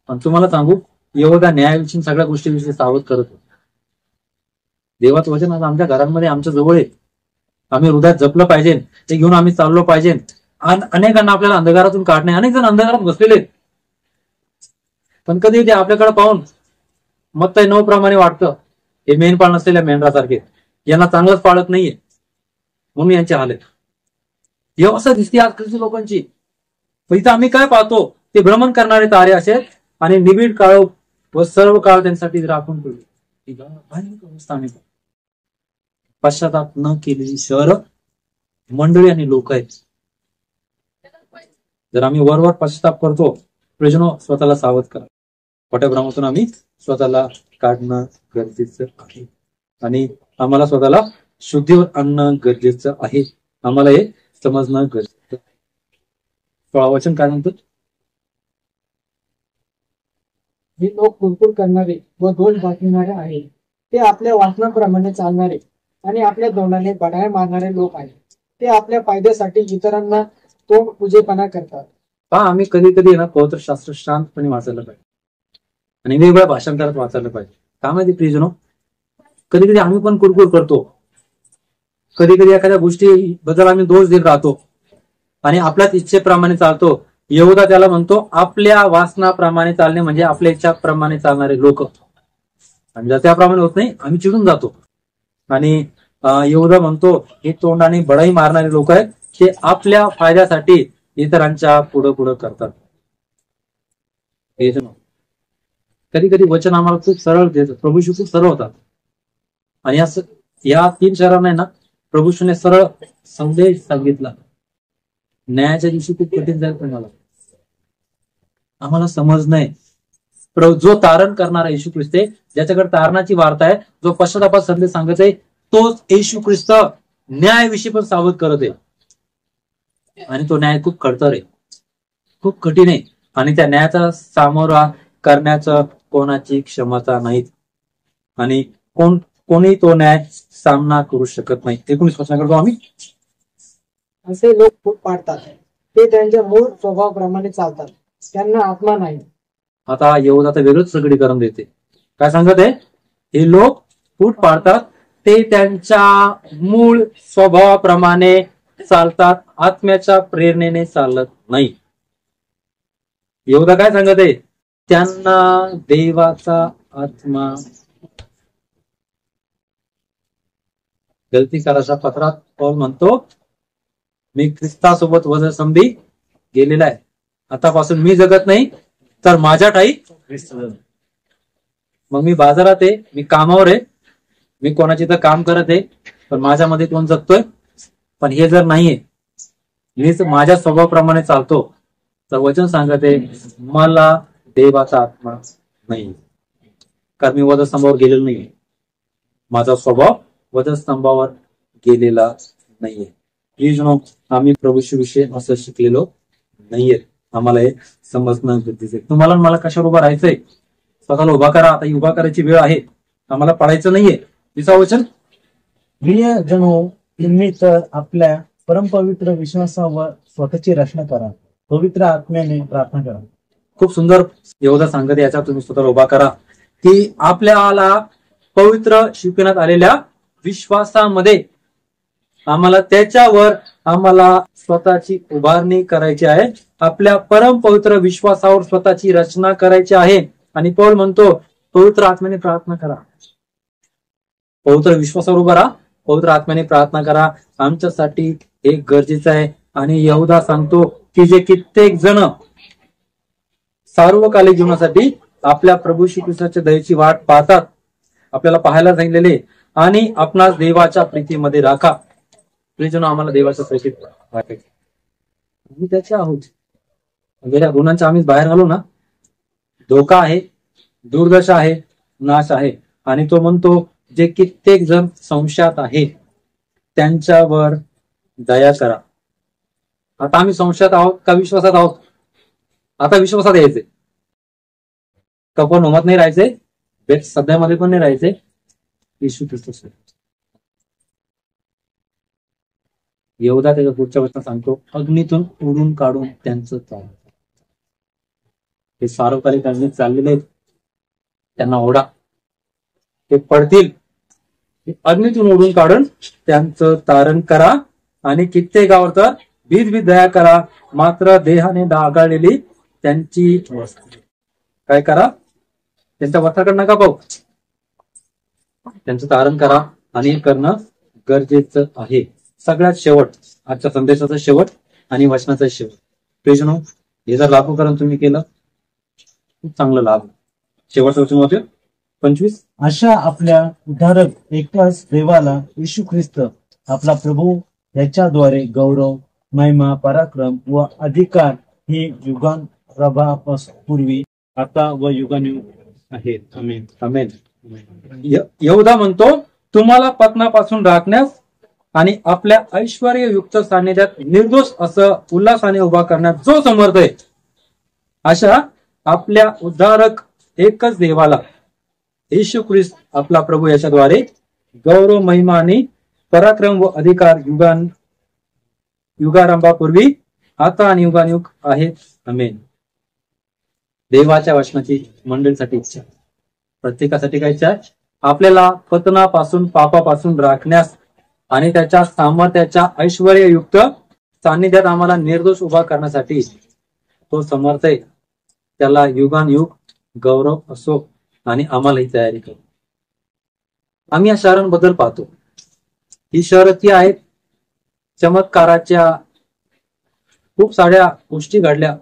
पण तुम्हाला सांगू, यहूदा न्यायाविषयी सगळ्या गोष्टीविषयी सावध करत होतो. देवाचं वचन आज आमच्या घरांमध्ये आमच्या जवळ आहे. आम्ही हृदयात जपलं पाहिजे, ते घेऊन आम्ही चाललो पाहिजे. अनेकांना आपल्याला अंधकारातून काढणे, अनेक जण अंधकारात बसलेले, पण कधी ते आपल्याकडे पाहून मत्तई 9 प्रमाणे वाटतं, हे मेंढपाळ नसलेल्या मेंढरासारखे, यांना चांगलंच पाळत नाहीये म्हणून यांची हालत. हे असं दिसते आज ख्रिस्ती लोकांची. पण इथं आम्ही काय पाहतो? ते भ्रमण करणारे तारे असे आणि निबिड काळ व सर्व काळ त्यांच्यासाठी राखून ठेवले. पश्चाताप न केलेली शहर, मंडळी आणि लोक आहेत. जर आम्ही वरवर पश्चाताप करतो, प्रयोजनो स्वतःला सावध करा. खोट्या भ्रमातून आम्ही स्वतःला काढणं गरजेचं आहे आणि आम्हाला स्वतःला शुद्धीवर आणणं गरजेचं आहे. आम्हाला हे समजणं गरजेचं. 16 वचन काय म्हणतात? हे लोक कुरकुर करणारे व दोष दाखविणारे आहेत. ते आपल्या वासनाप्रमाणे चालणारे आणि आपल्या तोंडाने बढाया मारणारे लोक आहेत. ते आपल्या फायद्यासाठी इतरांना तोंड पूजेपणा करतात. पहा, आम्ही कधी कधी ना पवित्र शास्त्र शांतपणे वाचायला पाहिजे आणि वेगवेगळ्या भाषांतरात वाचायला पाहिजे. का माहिती प्रियजनो, कधी कधी आम्ही पण कुरकुर करतो. कधी कधी एखाद्या गोष्टी बद्दल आम्ही दोष देत राहतो आणि आपल्याच इच्छेप्रमाणे चालतो. यहूदा त्याला म्हणतो आपल्या वासनाप्रमाणे चालणे म्हणजे आपल्या इच्छाप्रमाणे चालणारे लोक. आणि जर त्याप्रमाणे होत नाही आम्ही चिडून जातो. आणि यहूदा म्हणतो हे तोंडाने बढाई मारणारे लोक आहेत, ते आपल्या फायद्यासाठी इतरांच्या पुढं पुढं करतात. कधी कधी वचन आम्हाला खूप सरळ देतात. प्रभूशी खूप सरळ होतात आणि असं या 3 शहरांना ना प्रभूशीने सरळ संदेश सांगितला. न्यायाच्या दिवशी खूप कठीण जाईल तुम्हाला, आम्हाला समज नाही. जो तारण करणारा येशू ख्रिस्त आहे, ज्याच्याकडे तारणाची वार्ता आहे, जो पश्चातापात संदेश सांगत आहे, तोच येशू ख्रिस्त न्यायाविषयी पण सावध करत आहे. आणि तो न्याय खूप खडतर आहे, खूप कठीण आहे आणि त्या न्यायाचा सामोरा करण्याचं कोणाची क्षमता नाही आणि कोणी तो न्याय सामना करू शकत नाही. 19 वर्षा करतो आम्ही. असे लोक फूट पाडतात. ते त्यांच्या मूळ स्वभावाप्रमाणे चालतात. त्यांना आत्मा नाही. आता यहूदा आता वेगळंच सगळीकरण देते. काय सांगत आहे? हे लोक फूट पाडतात, ते त्यांच्या मूळ स्वभावाप्रमाणे चालतात, आत्म्याच्या प्रेरणेने चालत नाही. यहूदा काय सांगत आहे? त्यांना देवाचा आत्मा. गलतीकाराच्या पत्रात पौल म्हणतो मी ख्रिस्तासोबत वधस्तंभी गेलेला आहे. आतापासून मी जगत नाही तर माझ्या ठाई ख्रिस्त. मग मी बाजारात आहे, मी कामावर आहे, मी कोणाची तर काम करत आहे, पण माझ्यामध्ये कोण जगतोय? पण हे जर नाहीये, मीच माझ्या स्वभावाप्रमाणे चालतो, तर वचन सांगत आहे मला देवाचा आत्मा नाही, कारण मी वधस्तंभावर गेलेलो नाही. माझा स्वभाव वधस्तंभावर गेलेला नाहीये. आम्ही प्रभूविषयी असं शिकलेलो नाहीये. आम्हाला हे समजणं गरजेचं आहे. तुम्हाला मला कशावर उभा राहायचंय? स्वतःला उभा करा. आता ही उभा करायची वेळ आहे. आम्हाला पडायचं नाहीये. तिचं वचन, प्रियजनो, तुम्ही तर आपल्या परमपवित्र विश्वासावर स्वतःची रचना करा, पवित्र आत्म्याने प्रार्थना करा. खूप सुंदर यहूदा सांगत, याचा तुम्ही स्वतःला उभा करा की आपल्याला पवित्र शिकवण्यात आलेल्या विश्वासामध्ये आम्हाला त्याच्यावर आम्हाला स्वतःची उभारणी करायची आहे. आपल्या परम पवित्र विश्वासावर स्वतःची रचना करायची आहे. आणि पौल म्हणतो पवित्र आत्म्याने प्रार्थना करा. पवित्र विश्वासावर उभा राहा, पवित्र आत्म्याने प्रार्थना करा. आमच्यासाठी हे गरजेचं आहे. आणि यहूदा सांगतो की जे कित्येक जण सार्वकालिक जीवनासाठी आपल्या प्रभू श्री ख्रिस्ताच्या दयेची वाट पाहतात, आपल्याला पाहायला सांगितलेले, आणि आपणास देवाच्या प्रीतीमध्ये राखा. प्रियजनो, आम्हाला देवाच्या प्रीतीत राखायचं, आम्ही त्याचे आहोत. गेल्या गुणांच्या आम्ही बाहेर आलो ना, धोका आहे, दुर्दशा आहे, नाश आहे. आणि तो म्हणतो जे कित्येक जण संशयात आहे त्यांच्यावर दया करा. आता आम्ही संशयात आहोत का विश्वासात आहोत? आता विश्वासात यायचे. कपन होमत नाही राहायचे, बेट सध्यामध्ये पण नाही राहायचे. येशू ख्रिस्त यहूदा त्याच्या पुढच्या वचनात सांगतो अग्नीतून उडून काढून त्यांचं चाल. हे सार्वकालिक अग्नीत चाललेले आहेत, त्यांना ओढा, ते पडतील. अग्नीतून उडून काढून त्यांचं तारण करा. आणि कित्येकावर तर बीज दया करा, मात्र देहाने डागाळलेली त्यांची काय करा? त्यांच्या वस्त्राकडे नका पाहू, त्यांचं तारण करा. आणि हे करणं गरजेचं आहे. सगळ्यात शेवट, आजच्या संदेशाचा शेवट आणि वचनाचा शेवट. प्रियजनो, हे जर लागू करून तुम्ही केलं खूप चांगलं लाभ. शेवटचं वचन होते 25. अशा आपल्या उद्धारक एकाच देवाला येशू ख्रिस्त आपला प्रभू, याच्याद्वारे गौरव, महिमा, पराक्रम व अधिकार हे युगांपूर्वी आता व युगानुयुग आहेत. आमेन. आमेन. यहूदा म्हणतो तुम्हाला पतनापासून राखण्यास आणि आपल्या ऐश्वर्ययुक्त सान्निध्यात निर्दोष असं उल्हासाने उभा करण्यात जो समर्थ आहे, अशा आपल्या उद्धारक एकच देवाला येशू ख्रिस्त आपला प्रभू याच्याद्वारे गौरव, महिमा आणि पराक्रम व अधिकार युगारंभापूर्वी आता आणि युगानुयुग आहेत. आमेन. देवाच्या वचनाची मंडळीसाठी इच्छा, प्रत्येकासाठी काय इच्छा आहे? आपल्याला पतनापासून, पापापासून राखण्यास आणि त्याच्या सामर्थ्याच्या ऐश्वर्ययुक्त सान्निध्यात आम्हाला निर्दोष उभा करण्यासाठी तो समर्थ आहे. त्याला युगानुयुग गौरव असो आणि आम्हाला ही तयारी करू. आम्ही या शहरांबद्दल पाहतो. ही शहरं ती आहेत चमत्काराच्या, खूप साऱ्या गोष्टी घडल्या,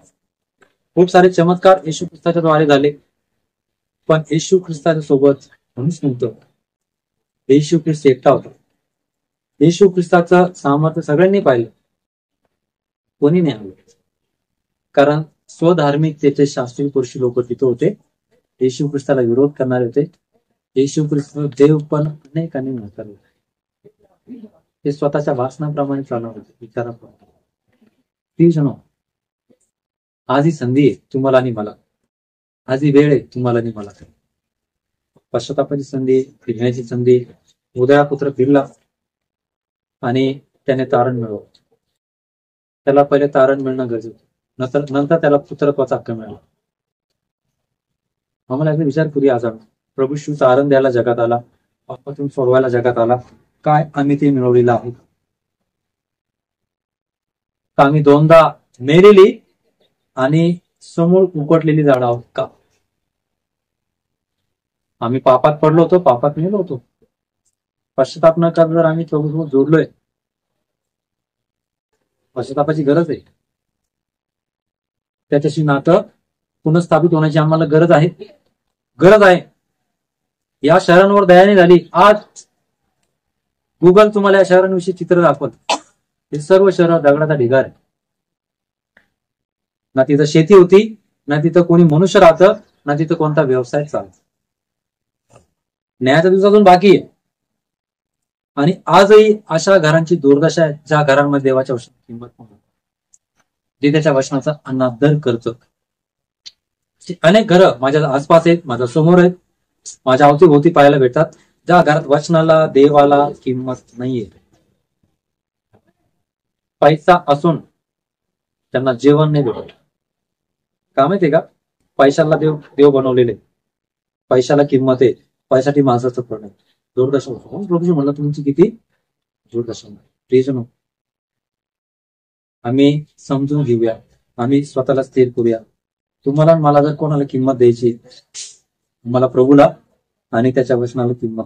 खूप सारे चमत्कार येशू ख्रिस्ताच्या द्वारे झाले, पण येशू ख्रिस्ताच्या सोबत कोणीच नव्हतं. येशू ख्रिस्त एकटा होता. येशू ख्रिस्ताचं सामर्थ्य सगळ्यांनी पाहिलं, कोणी नाही आलं, कारण स्वधार्मिकतेचे शास्त्रीय पुरुषी लोक तिथे होते. येशू ख्रिस्ताला विरोध करणारे होते. येशू ख्रिस्त देव पण अनेकांनी नाकारले. ते स्वतःच्या भाषणाप्रमाणे चालणार होते, विचाराप्रमाणे. ती जण आज ही संधी आहे तुम्हाला आणि मला, आज ही वेळ आहे तुम्हाला आणि मला. पश्चातापाची संधी, फिरण्याची संधी. उदयापुत्र फिरला आणि त्याने तारण मिळवलं. त्याला पहिले तारण मिळणं गरजेचं, नंतर त्याला पुत्रत्वाचा हक्क मिळाला. आम्हाला याचा विचार करूया. आज प्रभू शिव तारण द्यायला जगात आला, पापातून सोडवायला जगात आला. काय आम्ही ते मिळवलेलं आहे? का आम्ही दोनदा मेलेली आणि समोर उकटलेली झाडं आहोत का? आम्ही पापात पडलो होतो, पापात मेलो होतो. पश्चाताप न कर जर आम्ही प्रभूसोबत जोडलोय, पश्चातापाची गरज आहे. त्याच्याशी नातं पुनर्स्थापित होण्याची आम्हाला गरज आहे. या शहरांवर दयाने झाली. आज गुगल तुम्हाला या शहरांविषयी चित्र दाखवत. हे सर्व शहर दगडाचा ढिगार आहे. ना तिथं शेती होती, ना तिथं कोणी मनुष्य राहतं, ना तिथं कोणता व्यवसाय चालतो. न्यायाच्या दिवसातून बाकी आहे. आणि आजही अशा घरांची दुर्दशा आहे ज्या घरांमध्ये देवाच्या वचनाची किंमत नाही, जे त्याच्या वचनाचा अनादर करतं. अनेक घरं माझ्या आसपास आहेत, माझ्या समोर आहेत, माझ्या अवतीभोवती पाहायला भेटतात, ज्या घरात वचनाला, देवाला किंमत नाहीये. पैसा असून त्यांना जेवण नाही भेटत. का माहितीये का? पैशाला देव बनवलेले, पैशाला किंमत आहे, पैशासाठी माणसाचं पण आहे. दुर्दशा होतो. प्रभूजी म्हणलं तुमची किती दुर्दशा. प्रियजनो, आम्ही समजून घेऊया, आम्ही स्वतःला स्थिर करूया. तुम्हाला मला जर कोणाला किंमत द्यायची, मला प्रभूला आणि त्याच्या वचनाला किंमत,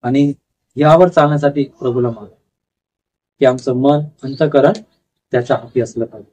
आणि यावर चालण्यासाठी प्रभूला माग, की आमचं मन, अंतःकरण त्याच्या हाती असलं पाहिजे.